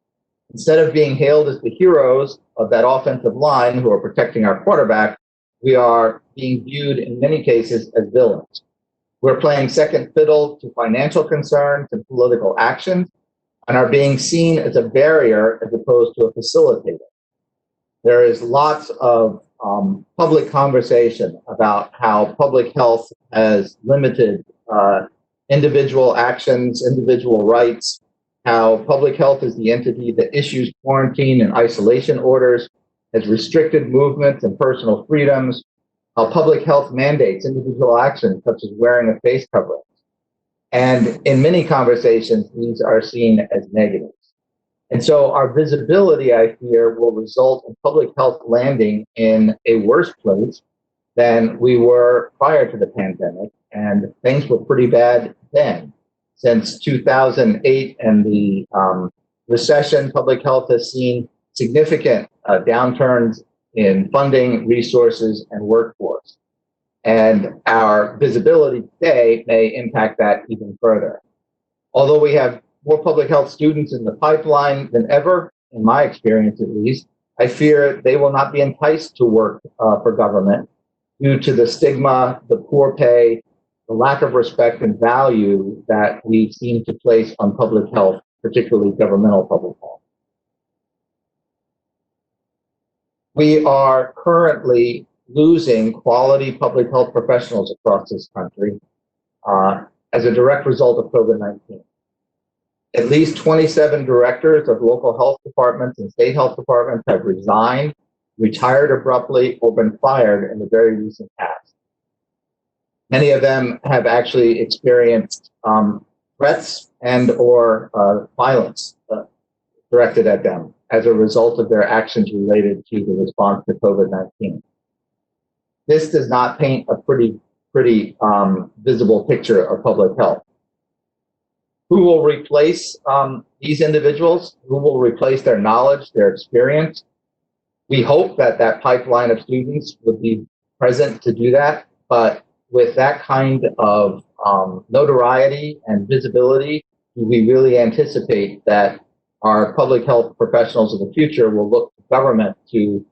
Instead of being hailed as the heroes of that offensive line who are protecting our quarterback, we are being viewed in many cases as villains. We're playing second fiddle to financial concerns and political actions and are being seen as a barrier as opposed to a facilitator. There is lots of public conversation about how public health has limited individual actions, individual rights, how public health is the entity that issues quarantine and isolation orders, has restricted movements and personal freedoms, how public health mandates individual actions such as wearing a face covering. And in many conversations, these are seen as negatives. And so our visibility, I fear, will result in public health landing in a worse place than we were prior to the pandemic. And things were pretty bad then. Since 2008 and the recession, public health has seen significant downturns in funding, resources, and workforce. And our visibility today may impact that even further. Although we have more public health students in the pipeline than ever, in my experience at least, I fear they will not be enticed to work for government due to the stigma, the poor pay, the lack of respect and value that we seem to place on public health, particularly governmental public health. We are currently losing quality public health professionals across this country as a direct result of COVID-19. At least 27 directors of local health departments and state health departments have resigned, retired abruptly, or been fired in the very recent past. Many of them have actually experienced threats and or violence directed at them as a result of their actions related to the response to COVID-19. This does not paint a pretty visible picture of public health. Who will replace these individuals? Who will replace their knowledge, their experience? We hope that that pipeline of students would be present to do that, but with that kind of notoriety and visibility, do we really anticipate that our public health professionals of the future will look to government to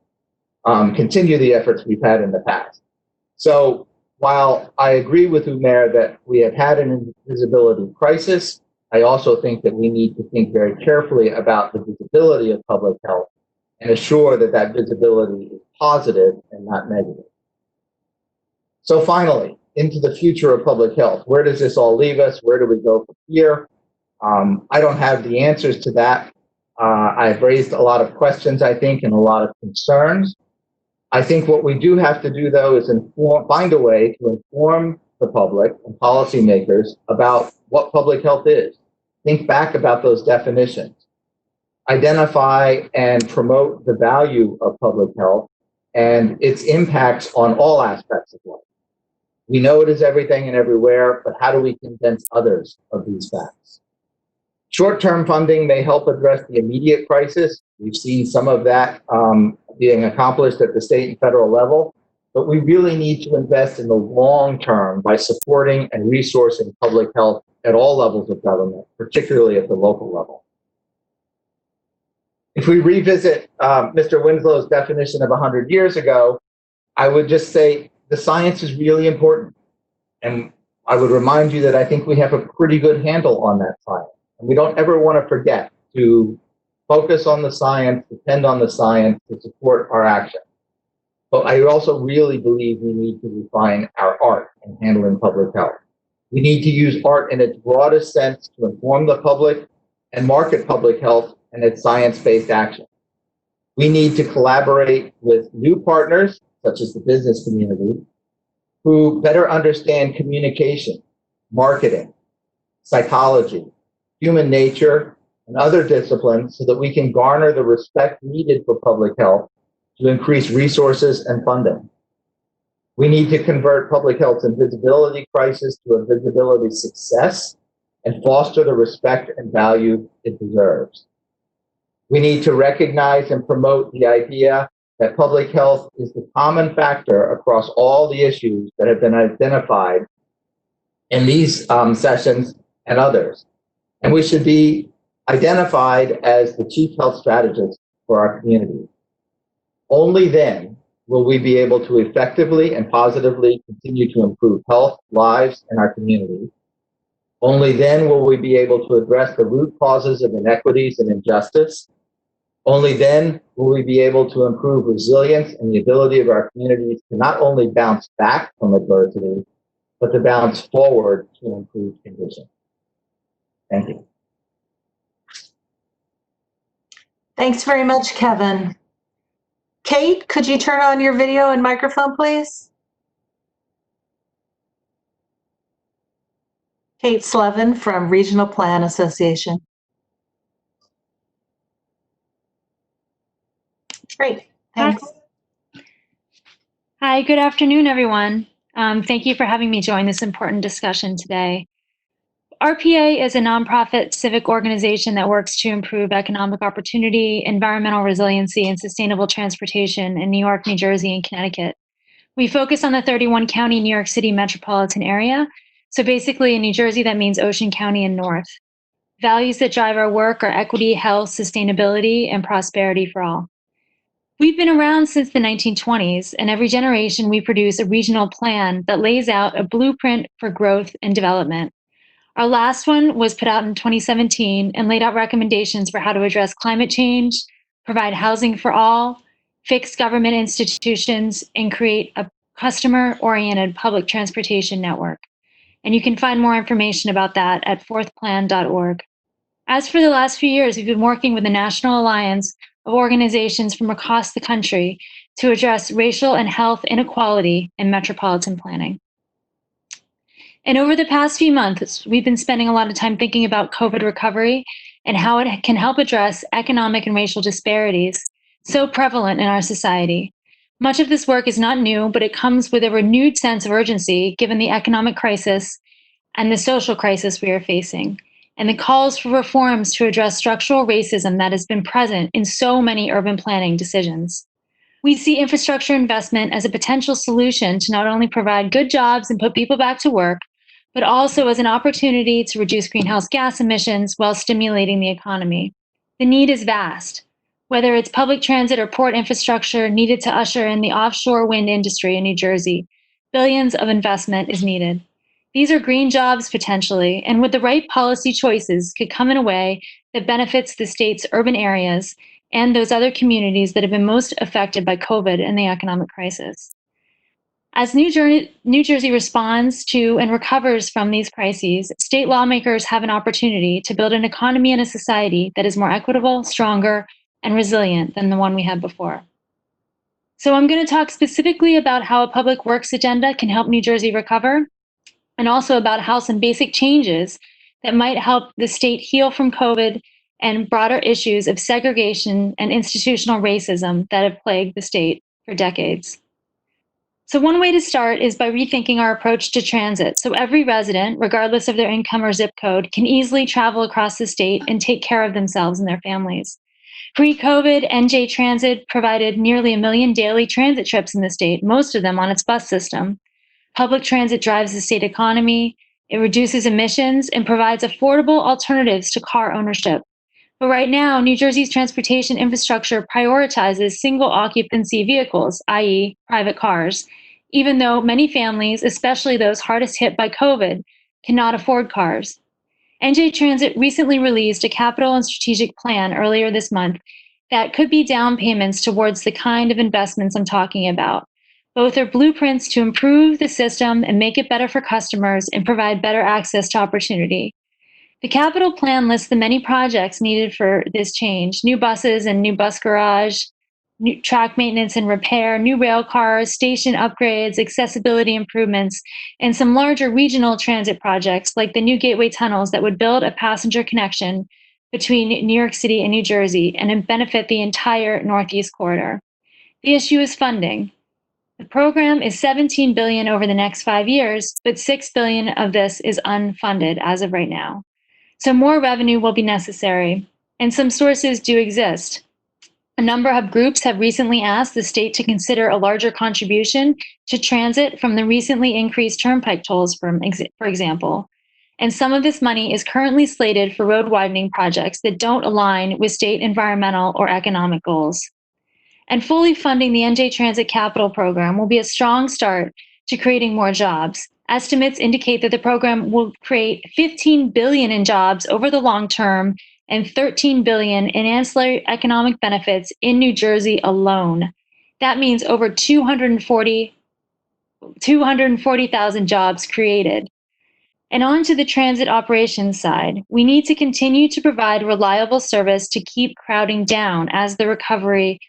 continue the efforts we've had in the past? So while I agree with Umair that we have had an invisibility crisis, I also think that we need to think very carefully about the visibility of public health and assure that that visibility is positive and not negative. So finally, into the future of public health, where does this all leave us? Where do we go from here? I don't have the answers to that. I've raised a lot of questions, I think, and a lot of concerns. I think what we do have to do, though, is find a way to inform the public and policymakers about what public health is. Think back about those definitions. Identify and promote the value of public health and its impacts on all aspects of life. We know it is everything and everywhere, but how do we convince others of these facts? Short-term funding may help address the immediate crisis. We've seen some of that being accomplished at the state and federal level, but we really need to invest in the long term by supporting and resourcing public health at all levels of government, particularly at the local level. If we revisit Mr. Winslow's definition of 100 years ago, I would just say the science is really important. And I would remind you that I think we have a pretty good handle on that science. And we don't ever want to forget to focus on the science, depend on the science to support our action. But I also really believe we need to refine our art in handling public health. We need to use art in its broadest sense to inform the public and market public health and its science-based action. We need to collaborate with new partners, such as the business community, who better understand communication, marketing, psychology, human nature, and other disciplines so that we can garner the respect needed for public health to increase resources and funding. We need to convert public health's invisibility crisis to a visibility success and foster the respect and value it deserves. We need to recognize and promote the idea that public health is the common factor across all the issues that have been identified in these sessions and others. And we should be identified as the chief health strategist for our community. Only then will we be able to effectively and positively continue to improve health, lives, in our community. Only then will we be able to address the root causes of inequities and injustice. Only then will we be able to improve resilience and the ability of our communities to not only bounce back from adversity, but to bounce forward to improved conditions. Thank you. Thanks very much, Kevin. Kate, could you turn on your video and microphone, please? Kate Slevin from Regional Plan Association. Great, thanks. Hi, good afternoon, everyone. Thank you for having me join this important discussion today. RPA is a nonprofit civic organization that works to improve economic opportunity, environmental resiliency, and sustainable transportation in New York, New Jersey, and Connecticut. We focus on the 31-county New York City metropolitan area. So basically in New Jersey, that means Ocean County and north. Values that drive our work are equity, health, sustainability, and prosperity for all. We've been around since the 1920s, and every generation we produce a regional plan that lays out a blueprint for growth and development. Our last one was put out in 2017 and laid out recommendations for how to address climate change, provide housing for all, fix government institutions, and create a customer-oriented public transportation network. And you can find more information about that at fourthplan.org. As for the last few years, we've been working with the National Alliance of organizations from across the country to address racial and health inequality in metropolitan planning. And over the past few months, we've been spending a lot of time thinking about COVID recovery and how it can help address economic and racial disparities so prevalent in our society. Much of this work is not new, but it comes with a renewed sense of urgency given the economic crisis and the social crisis we are facing, and the calls for reforms to address structural racism that has been present in so many urban planning decisions. We see infrastructure investment as a potential solution to not only provide good jobs and put people back to work, but also as an opportunity to reduce greenhouse gas emissions while stimulating the economy. The need is vast. Whether it's public transit or port infrastructure needed to usher in the offshore wind industry in New Jersey, billions of investment is needed. These are green jobs potentially, and with the right policy choices could come in a way that benefits the state's urban areas and those other communities that have been most affected by COVID and the economic crisis. As New Jersey responds to and recovers from these crises, state lawmakers have an opportunity to build an economy and a society that is more equitable, stronger, and resilient than the one we had before. So I'm going to talk specifically about how a public works agenda can help New Jersey recover, and also about how some basic changes that might help the state heal from COVID and broader issues of segregation and institutional racism that have plagued the state for decades. So one way to start is by rethinking our approach to transit. So every resident, regardless of their income or zip code, can easily travel across the state and take care of themselves and their families. Pre-COVID, NJ Transit provided nearly 1 million daily transit trips in the state, most of them on its bus system. Public transit drives the state economy, it reduces emissions, and provides affordable alternatives to car ownership. But right now, New Jersey's transportation infrastructure prioritizes single occupancy vehicles, i.e., private cars, even though many families, especially those hardest hit by COVID, cannot afford cars. NJ Transit recently released a capital and strategic plan earlier this month that could be down payments towards the kind of investments I'm talking about. Both are blueprints to improve the system and make it better for customers and provide better access to opportunity. The capital plan lists the many projects needed for this change: new buses and new bus garage, new track maintenance and repair, new rail cars, station upgrades, accessibility improvements, and some larger regional transit projects like the new gateway tunnels that would build a passenger connection between New York City and New Jersey and benefit the entire Northeast corridor. The issue is funding. The program is $17 billion over the next 5 years, but $6 billion of this is unfunded as of right now. So more revenue will be necessary, and some sources do exist. A number of groups have recently asked the state to consider a larger contribution to transit from the recently increased turnpike tolls, for example. And some of this money is currently slated for road widening projects that don't align with state environmental or economic goals. And fully funding the NJ Transit Capital Program will be a strong start to creating more jobs. Estimates indicate that the program will create $15 billion in jobs over the long term and $13 billion in ancillary economic benefits in New Jersey alone. That means over 240,000 jobs created. And on to the transit operations side, we need to continue to provide reliable service to keep crowding down as the recovery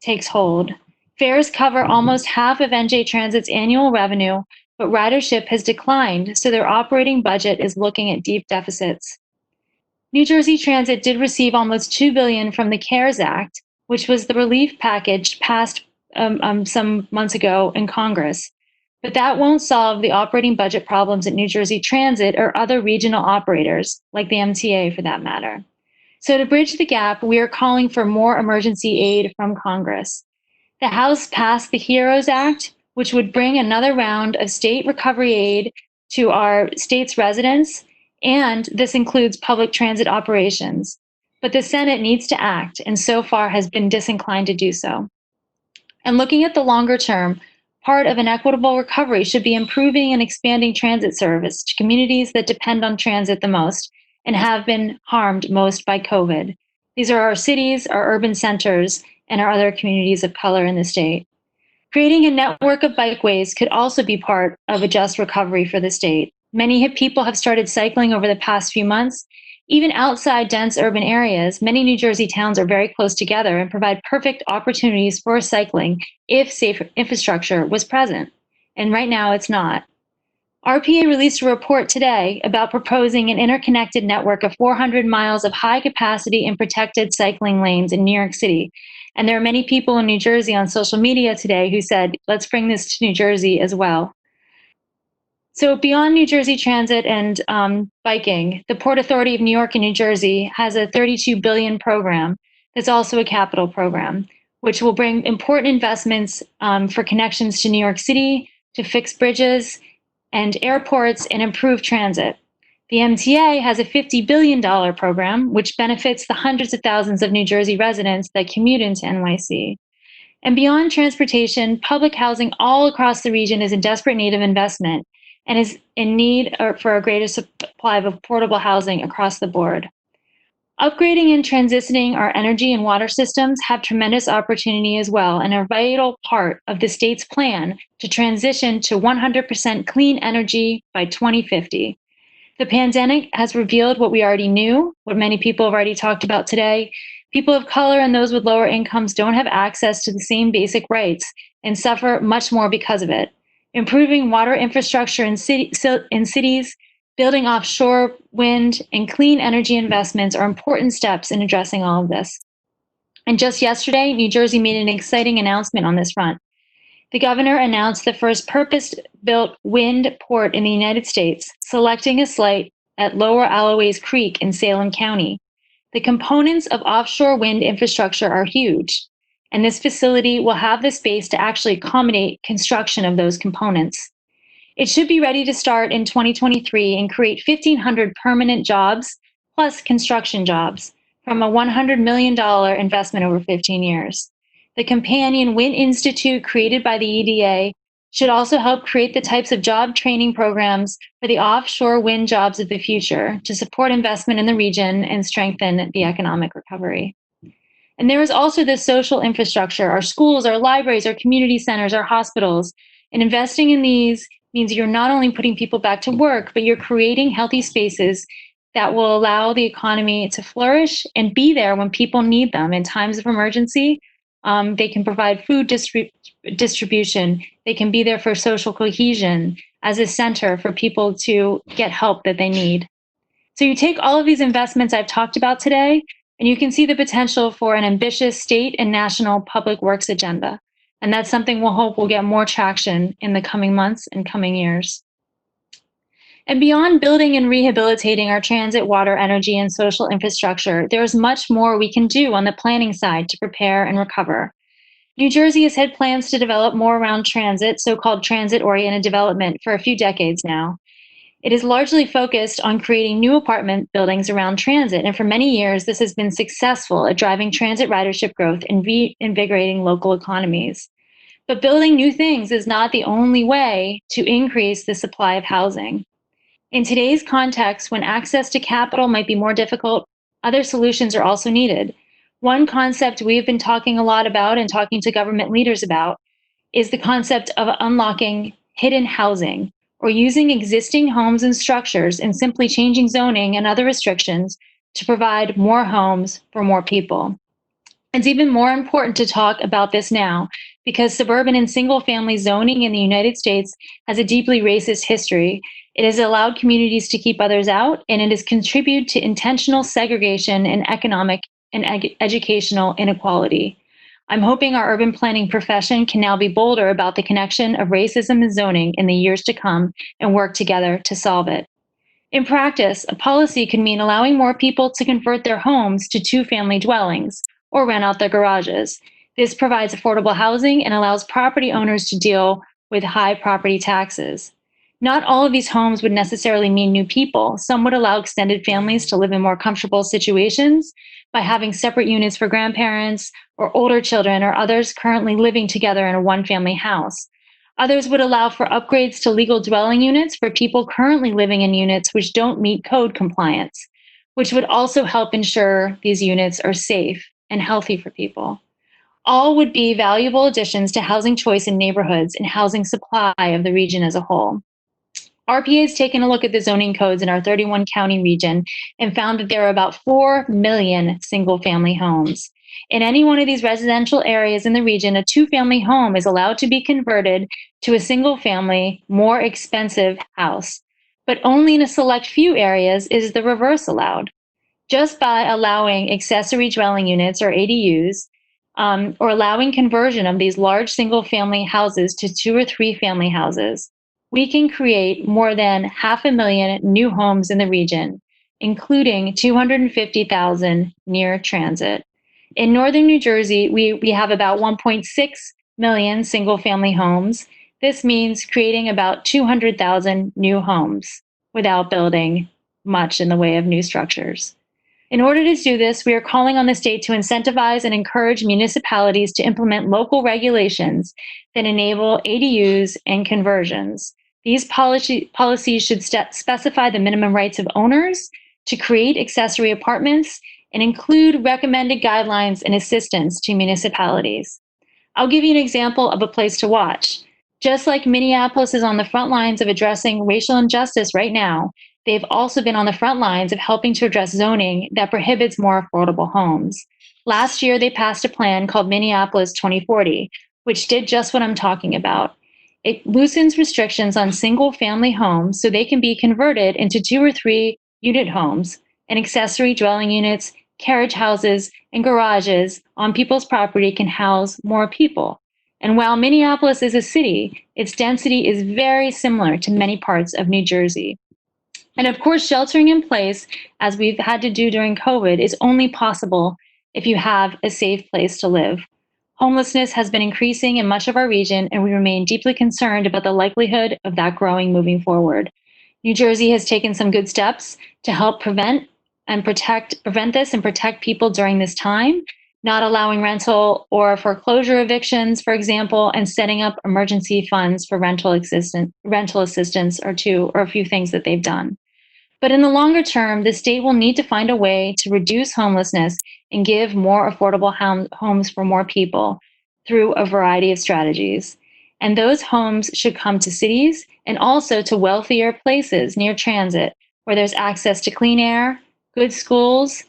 takes hold. Fares cover almost half of NJ Transit's annual revenue, but ridership has declined, so their operating budget is looking at deep deficits. New Jersey Transit did receive almost $2 billion from the CARES Act, which was the relief package passed some months ago in Congress. But that won't solve the operating budget problems at New Jersey Transit or other regional operators, like the MTA for that matter. So to bridge the gap, we are calling for more emergency aid from Congress. The House passed the HEROES Act, which would bring another round of state recovery aid to our state's residents, and this includes public transit operations. But the Senate needs to act, and so far has been disinclined to do so. And looking at the longer term, part of an equitable recovery should be improving and expanding transit service to communities that depend on transit the most and have been harmed most by COVID. These are our cities, our urban centers, and our other communities of color in the state. Creating a network of bikeways could also be part of a just recovery for the state. Many people have started cycling over the past few months. Even outside dense urban areas, many New Jersey towns are very close together and provide perfect opportunities for cycling if safe infrastructure was present. And right now it's not. RPA released a report today about proposing an interconnected network of 400 miles of high capacity and protected cycling lanes in New York City. And there are many people in New Jersey on social media today who said, let's bring this to New Jersey as well. So beyond New Jersey Transit and biking, the Port Authority of New York and New Jersey has a $32 billion program that's also a capital program, which will bring important investments for connections to New York City, to fix bridges and airports, and improve transit. The MTA has a $50 billion program, which benefits the hundreds of thousands of New Jersey residents that commute into NYC. And beyond transportation, public housing all across the region is in desperate need of investment and is in need for a greater supply of affordable housing across the board. Upgrading and transitioning our energy and water systems have tremendous opportunity as well and are a vital part of the state's plan to transition to 100% clean energy by 2050. The pandemic has revealed what we already knew, what many people have already talked about today. People of color and those with lower incomes don't have access to the same basic rights and suffer much more because of it. Improving water infrastructure in cities, building offshore wind, and clean energy investments are important steps in addressing all of this. And just yesterday, New Jersey made an exciting announcement on this front. The governor announced the first purpose-built wind port in the United States, selecting a site at Lower Alloways Creek in Salem County. The components of offshore wind infrastructure are huge, and this facility will have the space to actually accommodate construction of those components. It should be ready to start in 2023 and create 1,500 permanent jobs plus construction jobs from a $100 million investment over 15 years. The Companion Wind Institute created by the EDA should also help create the types of job training programs for the offshore wind jobs of the future to support investment in the region and strengthen the economic recovery. And there is also the social infrastructure, our schools, our libraries, our community centers, our hospitals. And investing in these means you're not only putting people back to work, but you're creating healthy spaces that will allow the economy to flourish and be there when people need them in times of emergency. They can provide food distribution. They can be there for social cohesion as a center for people to get help that they need. So you take all of these investments I've talked about today, and you can see the potential for an ambitious state and national public works agenda. And that's something we'll hope will get more traction in the coming months and coming years. And beyond building and rehabilitating our transit, water, energy, and social infrastructure, there is much more we can do on the planning side to prepare and recover. New Jersey has had plans to develop more around transit, so-called transit-oriented development, for a few decades now. It is largely focused on creating new apartment buildings around transit, and for many years, this has been successful at driving transit ridership growth and reinvigorating local economies. But building new things is not the only way to increase the supply of housing. In today's context, when access to capital might be more difficult, other solutions are also needed. One concept we've been talking a lot about and talking to government leaders about is the concept of unlocking hidden housing, or using existing homes and structures and simply changing zoning and other restrictions to provide more homes for more people. It's even more important to talk about this now because suburban and single-family zoning in the United States has a deeply racist history. It has allowed communities to keep others out, and it has contributed to intentional segregation and economic and educational inequality. I'm hoping our urban planning profession can now be bolder about the connection of racism and zoning in the years to come and work together to solve it. In practice, a policy could mean allowing more people to convert their homes to two-family dwellings or rent out their garages. This provides affordable housing and allows property owners to deal with high property taxes. Not all of these homes would necessarily mean new people. Some would allow extended families to live in more comfortable situations by having separate units for grandparents or older children or others currently living together in a one-family house. Others would allow for upgrades to legal dwelling units for people currently living in units which don't meet code compliance, which would also help ensure these units are safe and healthy for people. All would be valuable additions to housing choice in neighborhoods and housing supply of the region as a whole. RPA has taken a look at the zoning codes in our 31 county region and found that there are about 4 million single-family homes. In any one of these residential areas in the region, a two-family home is allowed to be converted to a single-family, more expensive house. But only in a select few areas is the reverse allowed. Just by allowing accessory dwelling units, or ADUs, or allowing conversion of these large single-family houses to 2 or 3 family houses, we can create more than 500,000 new homes in the region, including 250,000 near transit. In northern New Jersey, we have about 1.6 million single-family homes. This means creating about 200,000 new homes without building much in the way of new structures. In order to do this, we are calling on the state to incentivize and encourage municipalities to implement local regulations that enable ADUs and conversions. These policies should specify the minimum rights of owners to create accessory apartments and include recommended guidelines and assistance to municipalities. I'll give you an example of a place to watch. Just like Minneapolis is on the front lines of addressing racial injustice right now, they've also been on the front lines of helping to address zoning that prohibits more affordable homes. Last year, they passed a plan called Minneapolis 2040, which did just what I'm talking about. It loosens restrictions on single-family homes so they can be converted into 2 or 3 unit homes, and accessory dwelling units, carriage houses, and garages on people's property can house more people. And while Minneapolis is a city, its density is very similar to many parts of New Jersey. And of course, sheltering in place, as we've had to do during COVID, is only possible if you have a safe place to live. Homelessness has been increasing in much of our region, and we remain deeply concerned about the likelihood of that growing moving forward. New Jersey has taken some good steps to help prevent this and protect people during this time, not allowing rental or foreclosure evictions, for example, and setting up emergency funds for rental assistance or a few things that they've done. But in the longer term, the state will need to find a way to reduce homelessness and give more affordable homes for more people through a variety of strategies. And those homes should come to cities and also to wealthier places near transit, where there's access to clean air, good schools,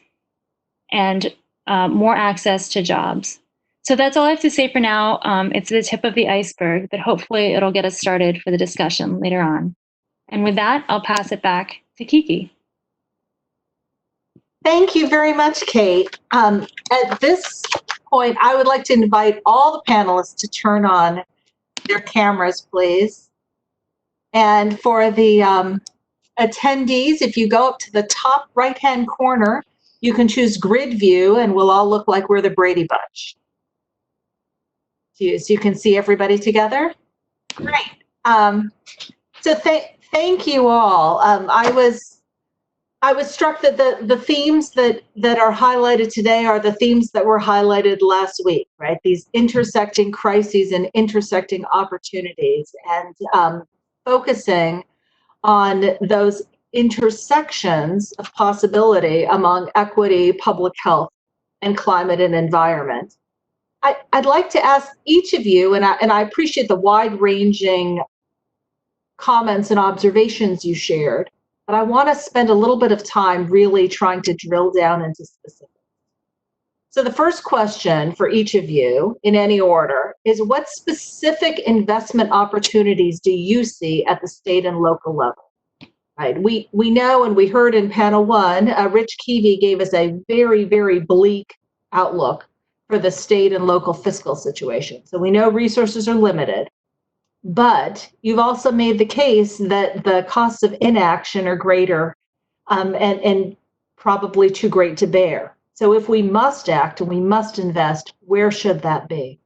and more access to jobs. So that's all I have to say for now. It's the tip of the iceberg, but hopefully it'll get us started for the discussion later on. And with that, I'll pass it back to Kiki. Thank you very much, Kate. At this point, I would like to invite all the panelists to turn on their cameras, please. And for the attendees, if you go up to the top right-hand corner, you can choose grid view, and we'll all look like we're the Brady Bunch. So you can see everybody together. Great. So thank you all. I was struck that the themes that are highlighted today are the themes that were highlighted last week, right? These intersecting crises and intersecting opportunities, and focusing on those intersections of possibility among equity, public health, and climate and environment. I'd like to ask each of you, and I appreciate the wide-ranging comments and observations you shared, but I want to spend a little bit of time really trying to drill down into specifics. So the first question for each of you, in any order, is what specific investment opportunities do you see at the state and local level? Right. We know, and we heard in panel one, Rich Kiki gave us a very, very bleak outlook for the state and local fiscal situation. So we know resources are limited, but you've also made the case that the costs of inaction are greater and probably too great to bear. So if we must act and we must invest, where should that be?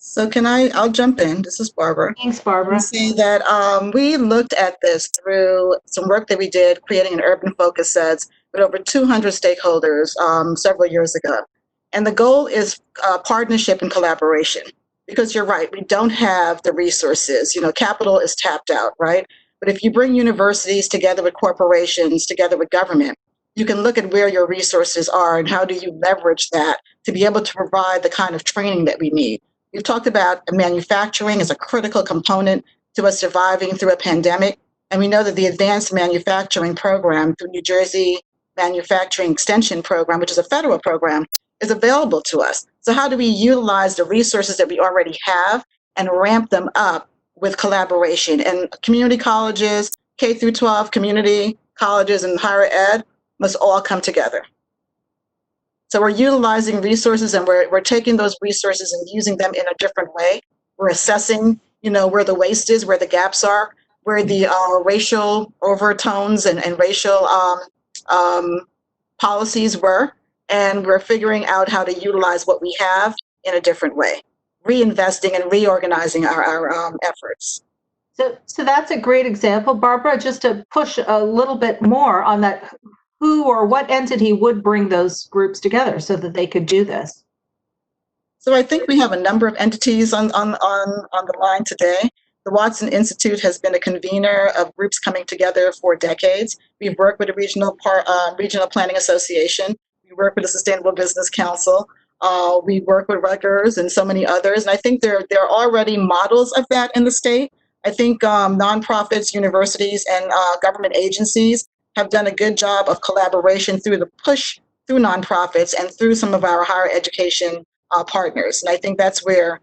So I'll jump in. This is Barbara. Thanks, Barbara. And say that we looked at this through some work that we did creating an urban focus sets with over 200 stakeholders several years ago. And the goal is partnership and collaboration, because you're right, we don't have the resources. Capital is tapped out, right? But if you bring universities together with corporations, together with government, you can look at where your resources are and how do you leverage that to be able to provide the kind of training that we need. We've talked about manufacturing as a critical component to us surviving through a pandemic. And we know that the Advanced Manufacturing Program through New Jersey Manufacturing Extension Program, which is a federal program, is available to us. So how do we utilize the resources that we already have and ramp them up with collaboration? And community colleges, K through 12, community colleges, and higher ed must all come together. So we're utilizing resources, and we're taking those resources and using them in a different way. We're assessing, where the waste is, where the gaps are, where the racial overtones and racial policies were, and we're figuring out how to utilize what we have in a different way, reinvesting and reorganizing our efforts. So that's a great example, Barbara. Just to push a little bit more on that, who or what entity would bring those groups together so that they could do this? So I think we have a number of entities on the line today. The Watson Institute has been a convener of groups coming together for decades. We've worked with the Regional Planning Association. We work with the Sustainable Business Council. We work with Rutgers and so many others. And I think there are already models of that in the state. I think nonprofits, universities, and government agencies have done a good job of collaboration through the push through nonprofits and through some of our higher education partners. And I think that's where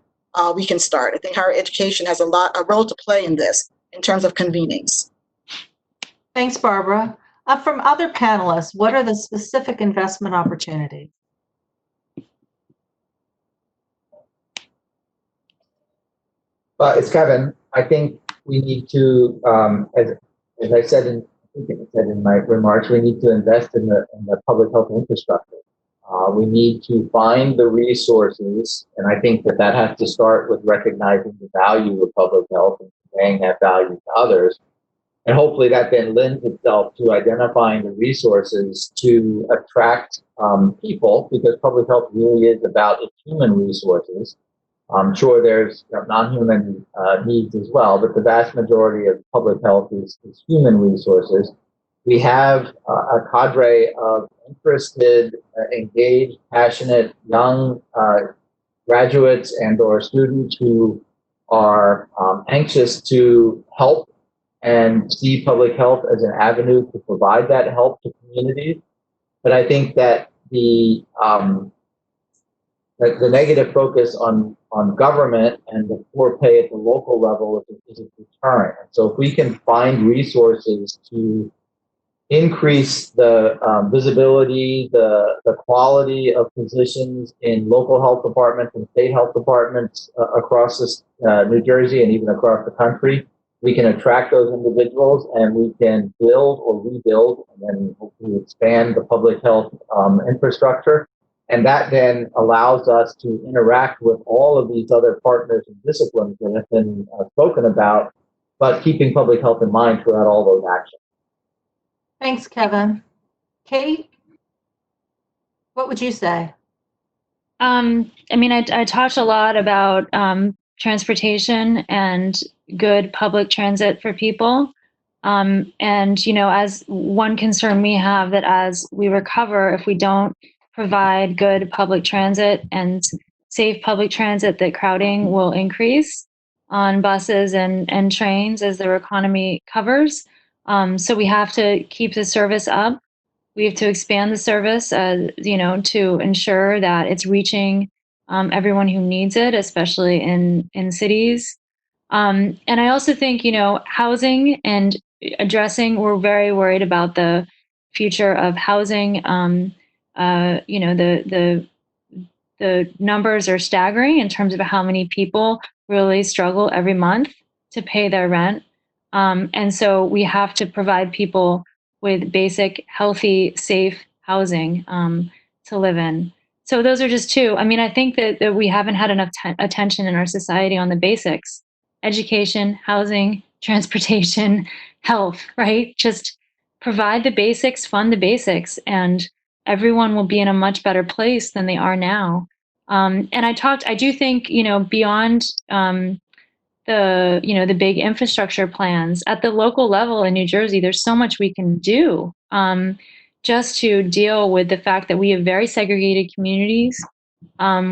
we can start. I think higher education has a role to play in this in terms of convenings. Thanks, Barbara. From other panelists, what are the specific investment opportunities? Well, it's Kevin. I think we need to, as I said I think it said in my remarks, we need to invest in the public health infrastructure. We need to find the resources, and I think that has to start with recognizing the value of public health and conveying that value to others. And hopefully that then lends itself to identifying the resources to attract people, because public health really is about its human resources. I'm sure there's non-human needs as well, but the vast majority of public health is human resources. We have a cadre of interested, engaged, passionate, young graduates and or students who are anxious to help and see public health as an avenue to provide that help to communities. But I think that the negative focus on government and the poor pay at the local level is a deterrent. So if we can find resources to increase the visibility, the quality of positions in local health departments and state health departments across New Jersey and even across the country, we can attract those individuals and we can build or rebuild and then hopefully expand the public health infrastructure. And that then allows us to interact with all of these other partners and disciplines that have been spoken about, but keeping public health in mind throughout all those actions. Thanks, Kevin. Kate, what would you say? I talked a lot about transportation and good public transit for people. And, as one concern we have that as we recover, if we don't provide good public transit and safe public transit, that crowding will increase on buses and trains as their economy covers. So we have to keep the service up. We have to expand the service, to ensure that it's reaching everyone who needs it, especially in cities. And I also think, housing and addressing, we're very worried about the future of housing. The numbers are staggering in terms of how many people really struggle every month to pay their rent. And so we have to provide people with basic, healthy, safe housing to live in. So those are just two. I think that we haven't had enough attention in our society on the basics: education, housing, transportation, health, right? Just provide the basics, fund the basics, and everyone will be in a much better place than they are now. And I do think, beyond the big infrastructure plans at the local level in New Jersey, there's so much we can do just to deal with the fact that we have very segregated communities.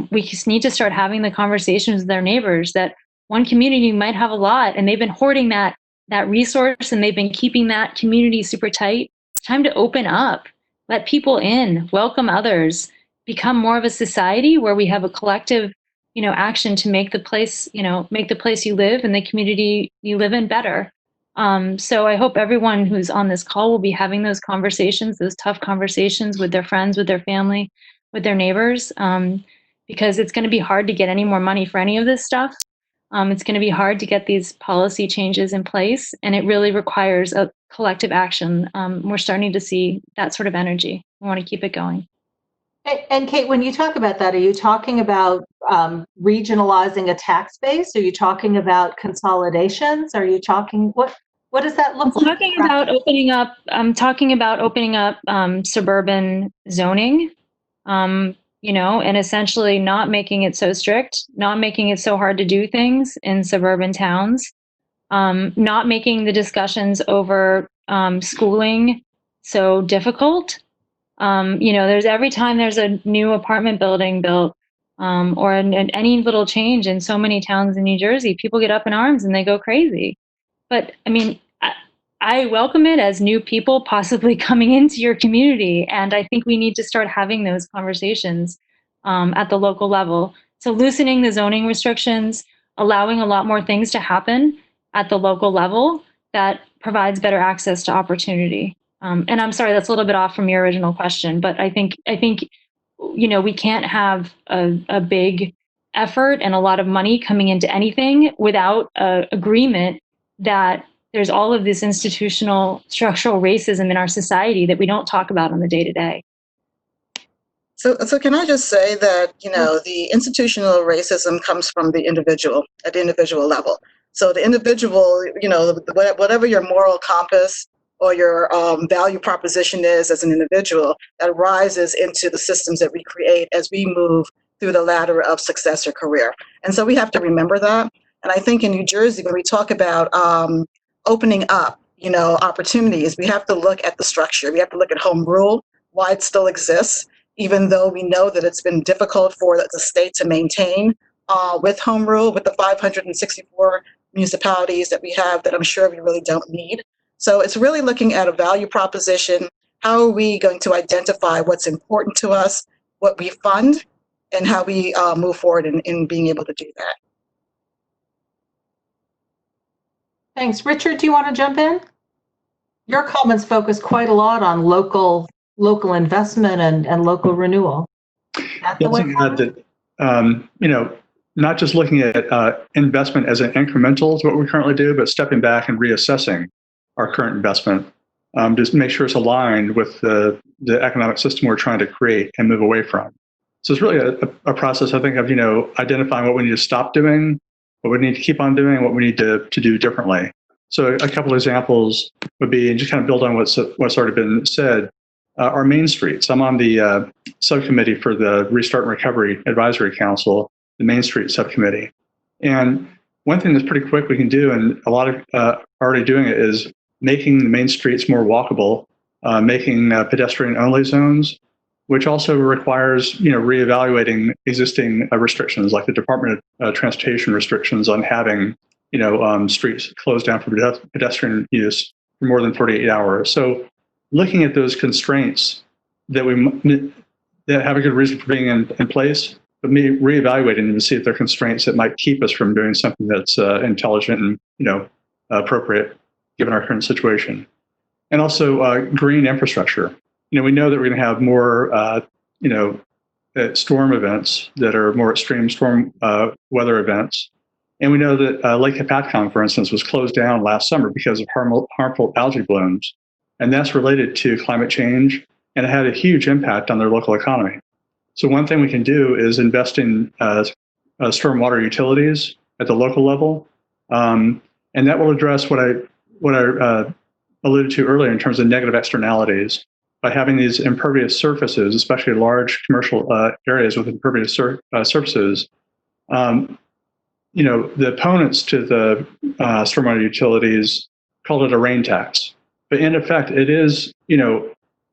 We just need to start having the conversations with their neighbors that one community might have a lot and they've been hoarding that resource and they've been keeping that community super tight. It's time to open up, let people in, welcome others, become more of a society where we have a collective action to make the place you live and the community you live in better. So I hope everyone who's on this call will be having those conversations, those tough conversations with their friends, with their family, with their neighbors, because it's going to be hard to get any more money for any of this stuff. It's going to be hard to get these policy changes in place, and it really requires a collective action. We're starting to see that sort of energy. We want to keep it going. And Kate, when you talk about that, are you talking about regionalizing a tax base? Are you talking about consolidations? Are you talking what does that look like? I'm talking about opening up suburban zoning, and essentially not making it so strict, not making it so hard to do things in suburban towns, not making the discussions over schooling so difficult. There's every time there's a new apartment building built, or any little change in so many towns in New Jersey, people get up in arms and they go crazy. But I welcome it as new people possibly coming into your community. And I think we need to start having those conversations at the local level. So loosening the zoning restrictions, allowing a lot more things to happen at the local level that provides better access to opportunity. And I'm sorry, that's a little bit off from your original question, but I think we can't have a big effort and a lot of money coming into anything without agreement that there's all of this institutional structural racism in our society that we don't talk about on the day to day. So can I just say that, the institutional racism comes from the individual at the individual level. So the individual, whatever your moral compass or your value proposition is as an individual, that rises into the systems that we create as we move through the ladder of success or career. And so we have to remember that. And I think in New Jersey, when we talk about opening up, opportunities, we have to look at the structure. We have to look at home rule, why it still exists, even though we know that it's been difficult for the state to maintain with home rule, with the 564 municipalities that we have that I'm sure we really don't need. So it's really looking at a value proposition. How are we going to identify what's important to us, what we fund, and how we move forward in being able to do that? Thanks. Richard, do you want to jump in? Your comments focus quite a lot on local investment and local renewal. That's the way forward? Not just looking at investment as an incremental to what we currently do, but stepping back and reassessing our current investment, just make sure it's aligned with the economic system we're trying to create and move away from. So it's really a process, I think, of identifying what we need to stop doing, what we need to keep on doing, what we need to do differently. So a couple of examples would be, and just kind of build on what's already been said, our main streets. I'm on the subcommittee for the Restart and Recovery Advisory Council, the Main Street subcommittee. And one thing that's pretty quick we can do, and a lot of already doing it, is making the main streets more walkable, making pedestrian-only zones, which also requires reevaluating existing restrictions, like the Department of Transportation restrictions on having streets closed down for pedestrian use for more than 48 hours. So looking at those constraints that have a good reason for being in place, but reevaluating them to see if they're constraints that might keep us from doing something that's intelligent and appropriate given our current situation. And also green infrastructure. We know that we're going to have more storm events that are more extreme storm weather events. And we know that Lake Hopatcong, for instance, was closed down last summer because of harmful algae blooms. And that's related to climate change, and it had a huge impact on their local economy. So one thing we can do is invest in stormwater utilities at the local level, and that will address what I alluded to earlier in terms of negative externalities. By having these impervious surfaces, especially large commercial areas with impervious surfaces, the opponents to the stormwater utilities called it a rain tax. But in effect, it is,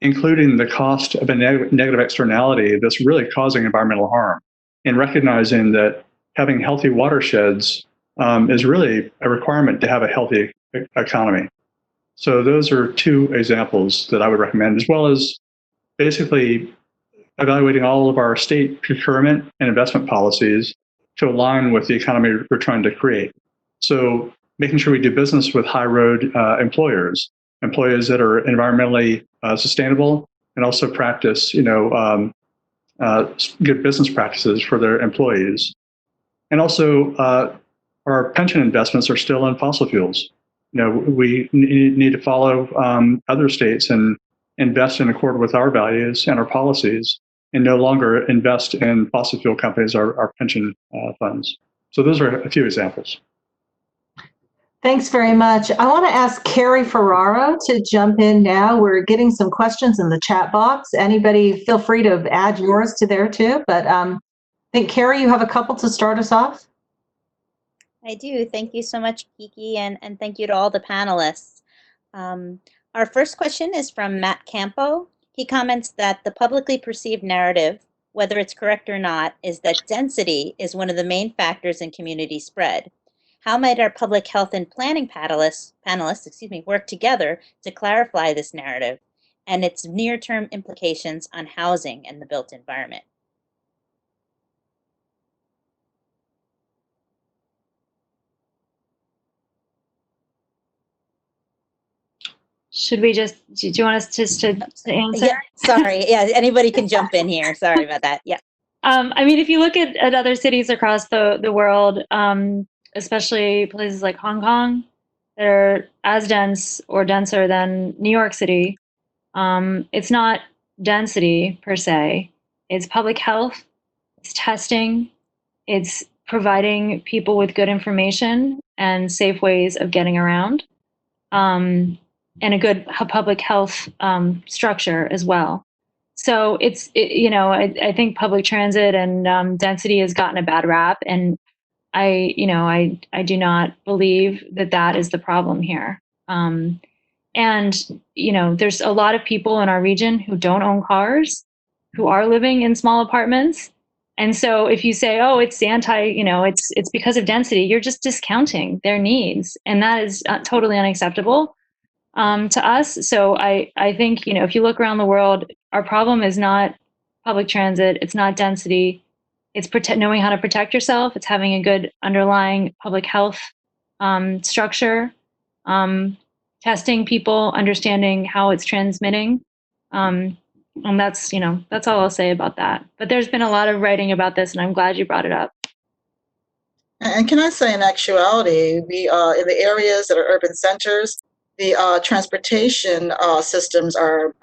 including the cost of a negative externality that's really causing environmental harm, and recognizing that having healthy watersheds is really a requirement to have a healthy economy. So those are two examples that I would recommend, as well as basically evaluating all of our state procurement and investment policies to align with the economy we're trying to create. So making sure we do business with high road employers that are environmentally sustainable, and also practice, good business practices for their employees. And also our pension investments are still in fossil fuels. We need to follow other states and invest in accord with our values and our policies, and no longer invest in fossil fuel companies, our pension funds. So those are a few examples. Thanks very much. I want to ask Carrie Ferraro to jump in now. We're getting some questions in the chat box. Anybody feel free to add yours to there too. But I think, Carrie, you have a couple to start us off. I do. Thank you so much, Kiki, and thank you to all the panelists. Our first question is from Matt Campo. He comments that the publicly perceived narrative, whether it's correct or not, is that density is one of the main factors in community spread. How might our public health and planning panelists work together to clarify this narrative and its near-term implications on housing and the built environment? Should we do you want us just to answer? Yeah, sorry. Yeah, anybody can jump in here. Sorry about that. Yeah. I mean, if you look at other cities across the world, especially places like Hong Kong, they're as dense or denser than New York City. It's not density per se, it's public health, it's testing, it's providing people with good information and safe ways of getting around, and a good public health structure as well. So I think public transit and density has gotten a bad rap, and I do not believe that is the problem here. And there's a lot of people in our region who don't own cars, who are living in small apartments. And so if you say, oh, it's it's because of density, you're just discounting their needs. And that is totally unacceptable to us. So I think, if you look around the world, our problem is not public transit, it's not density, it's knowing how to protect yourself, it's having a good underlying public health structure, testing people, understanding how it's transmitting. And that's all I'll say about that. But there's been a lot of writing about this, and I'm glad you brought it up. And can I say, in actuality, we in the areas that are urban centers, the transportation systems are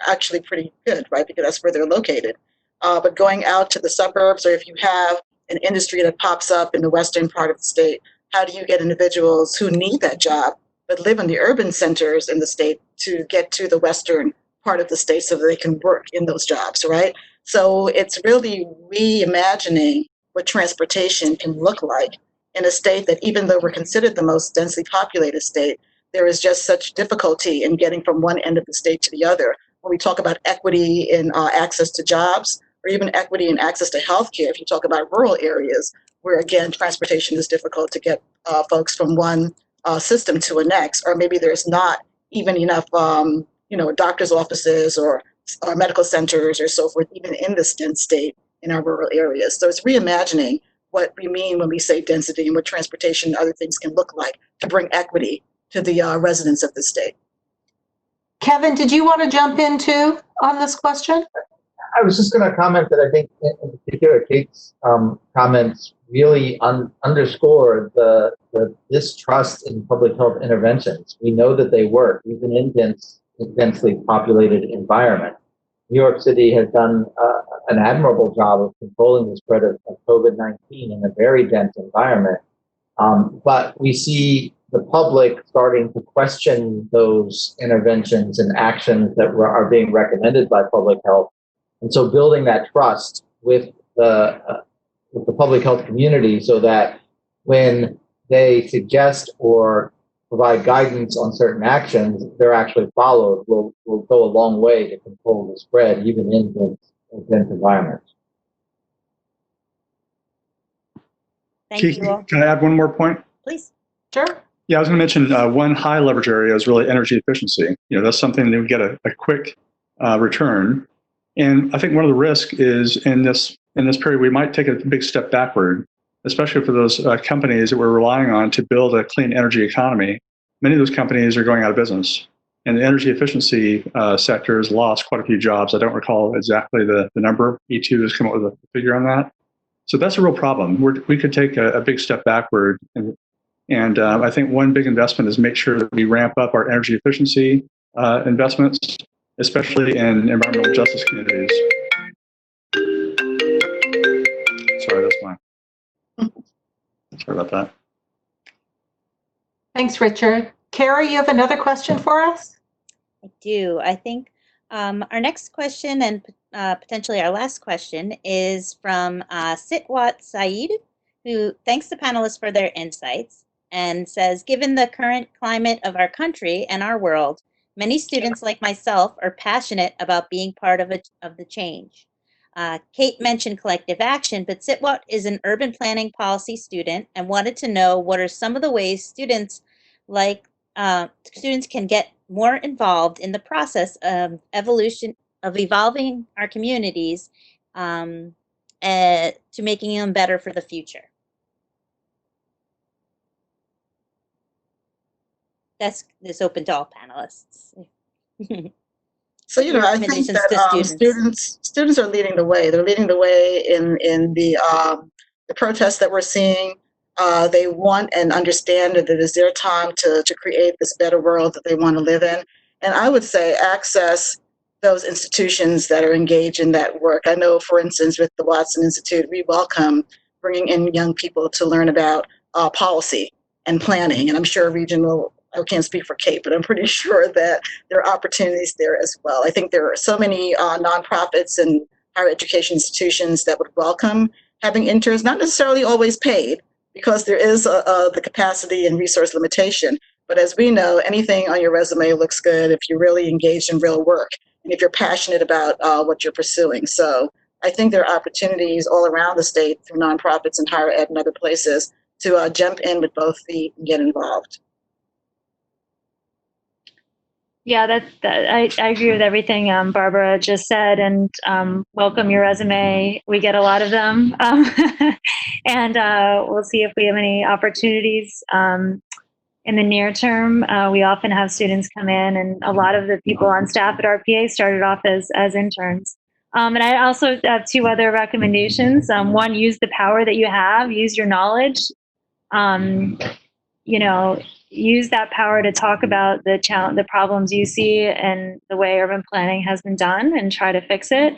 actually pretty good, right? Because that's where they're located. But going out to the suburbs, or if you have an industry that pops up in the western part of the state, how do you get individuals who need that job but live in the urban centers in the state to get to the western part of the state so that they can work in those jobs, right? So it's really reimagining what transportation can look like in a state that, even though we're considered the most densely populated state, there is just such difficulty in getting from one end of the state to the other. When we talk about equity in access to jobs, or even equity in access to healthcare, if you talk about rural areas, where again, transportation is difficult to get folks from one system to a next, or maybe there's not even enough, doctor's offices or medical centers or so forth, even in this dense state in our rural areas. So it's reimagining what we mean when we say density and what transportation and other things can look like to bring equity to the residents of the state. Kevin, did you want to jump in too on this question? I was just going to comment that I think, in particular, Kate's comments really underscore the distrust in public health interventions. We know that they work, even in densely populated environment. New York City has done an admirable job of controlling the spread of COVID-19 in a very dense environment. But we see the public starting to question those interventions and actions that are being recommended by public health. And so building that trust with the public health community so that when they suggest or provide guidance on certain actions, they're actually followed, will go a long way to control the spread, even in dense environments. Thank Kiki, you all. can I add one more point? Please. Sure. Yeah, I was going to mention one high leverage area is really energy efficiency. That's something that we get a quick return. And I think one of the risks is in this period, we might take a big step backward, especially for those companies that we're relying on to build a clean energy economy. Many of those companies are going out of business. And the energy efficiency sector has lost quite a few jobs. I don't recall exactly the number. E2 has come up with a figure on that. So that's a real problem. We could take a big step backward. And I think one big investment is make sure that we ramp up our energy efficiency investments, especially in environmental justice communities. Sorry, that's mine. Sorry about that. Thanks, Richard. Carrie, you have another question for us? I do. I think our next question and potentially our last question is from Sitwat Saeed, who thanks the panelists for their insights and says, given the current climate of our country and our world, many students like myself are passionate about being part of the change. Kate mentioned collective action, but Sitwat is an urban planning policy student and wanted to know what are some of the ways students can get more involved in the process of evolving our communities to making them better for the future. That's open to all panelists. So, you know, I think Recommendations that to students. students are leading the way. They're leading the way in the protests that we're seeing. They want and understand that it is their time to create this better world that they want to live in. And I would say access those institutions that are engaged in that work. I know, for instance, with the Watson Institute, we welcome bringing in young people to learn about policy and planning. And I'm sure regional, I can't speak for Kate, but I'm pretty sure that there are opportunities there as well. I think there are so many nonprofits and higher education institutions that would welcome having interns, not necessarily always paid, because there is the capacity and resource limitation. But as we know, anything on your resume looks good if you're really engaged in real work and if you're passionate about what you're pursuing. So I think there are opportunities all around the state through nonprofits and higher ed and other places to jump in with both feet and get involved. Yeah, I agree with everything Barbara just said, and welcome your resume. We get a lot of them, and we'll see if we have any opportunities in the near term. We often have students come in, and a lot of the people on staff at RPA started off as interns. And I also have two other recommendations. One, use the power that you have, use your knowledge. You know, use that power to talk about the problems you see and the way urban planning has been done and try to fix it.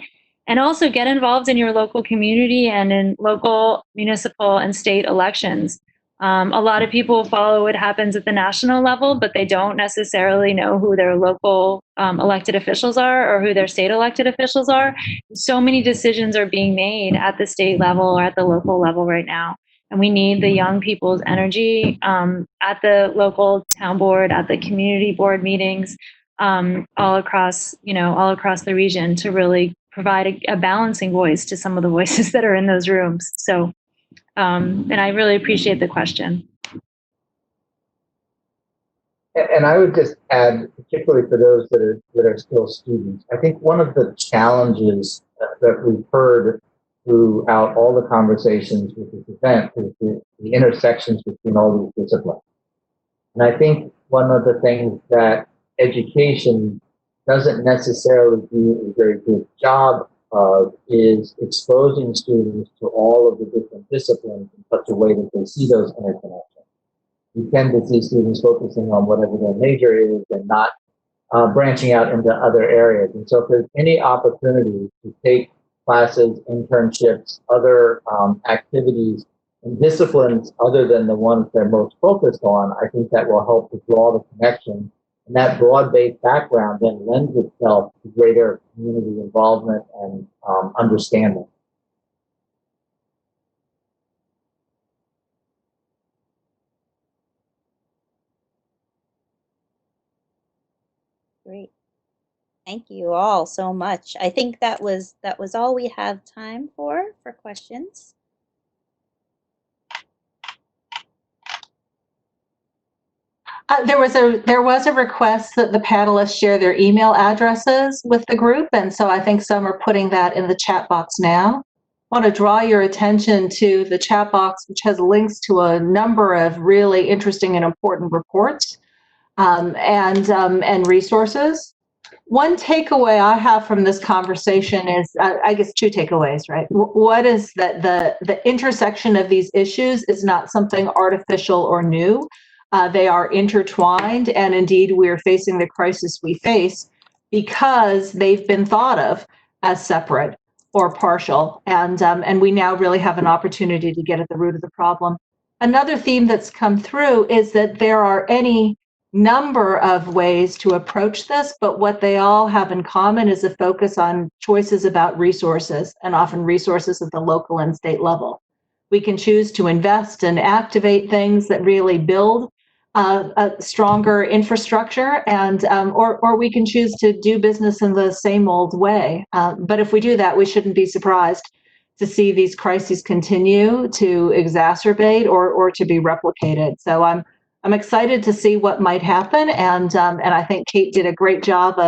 And also get involved in your local community and in local, municipal, and state elections. A lot of people follow what happens at the national level, but they don't necessarily know who their local elected officials are or who their state elected officials are. So many decisions are being made at the state level or at the local level right now. And we need the young people's energy at the local town board, at the community board meetings, all across the region to really provide a balancing voice to some of the voices that are in those rooms. So, and I really appreciate the question. And I would just add, particularly for those that are still students, I think one of the challenges that we've heard throughout all the conversations with this event is the intersections between all these disciplines. And I think one of the things that education doesn't necessarily do a very good job of is exposing students to all of the different disciplines in such a way that they see those interconnections. You tend to see students focusing on whatever their major is and not branching out into other areas. And so if there's any opportunity to take classes, internships, other activities and disciplines other than the ones they're most focused on, I think that will help to draw the connection. And that broad-based background then lends itself to greater community involvement and understanding. Great. Thank you all so much. I think that was all we have time for questions. There was a request that the panelists share their email addresses with the group, and so I think some are putting that in the chat box now. I want to draw your attention to the chat box, which has links to a number of really interesting and important reports and resources. One takeaway I have from this conversation is, I guess, two takeaways, right? What is that the intersection of these issues is not something artificial or new. They are intertwined, and indeed we're facing the crisis we face because they've been thought of as separate or partial, and we now really have an opportunity to get at the root of the problem. Another theme that's come through is that there are any number of ways to approach this, but what they all have in common is a focus on choices about resources, and often resources at the local and state level. We can choose to invest and activate things that really build a stronger infrastructure, and or we can choose to do business in the same old way. But if we do that, we shouldn't be surprised to see these crises continue to exacerbate or to be replicated. So I'm excited to see what might happen, and I think Kate did a great job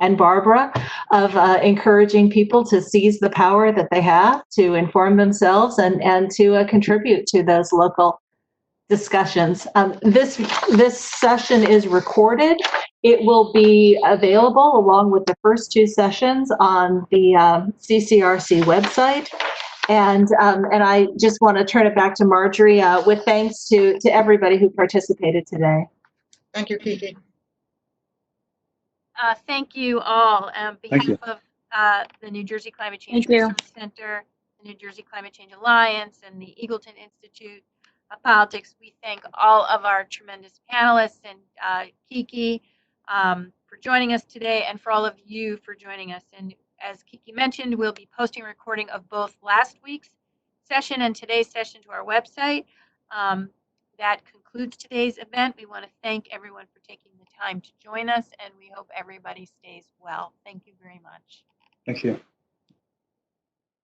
and Barbara of encouraging people to seize the power that they have to inform themselves and to contribute to those local discussions. This session is recorded. It will be available along with the first two sessions on the CCRC website. And I just want to turn it back to Marjorie with thanks to everybody who participated today. Thank you, Kiki. Thank you all. On Thank behalf you. of the New Jersey Climate Change Thank you. Resource Center, the New Jersey Climate Change Alliance, and the Eagleton Institute of Politics, we thank all of our tremendous panelists and Kiki for joining us today, and for all of you for joining us. And as Kiki mentioned, we'll be posting a recording of both last week's session and today's session to our website. That concludes today's event. We want to thank everyone for taking the time to join us, and we hope everybody stays well. Thank you very much. Thank you.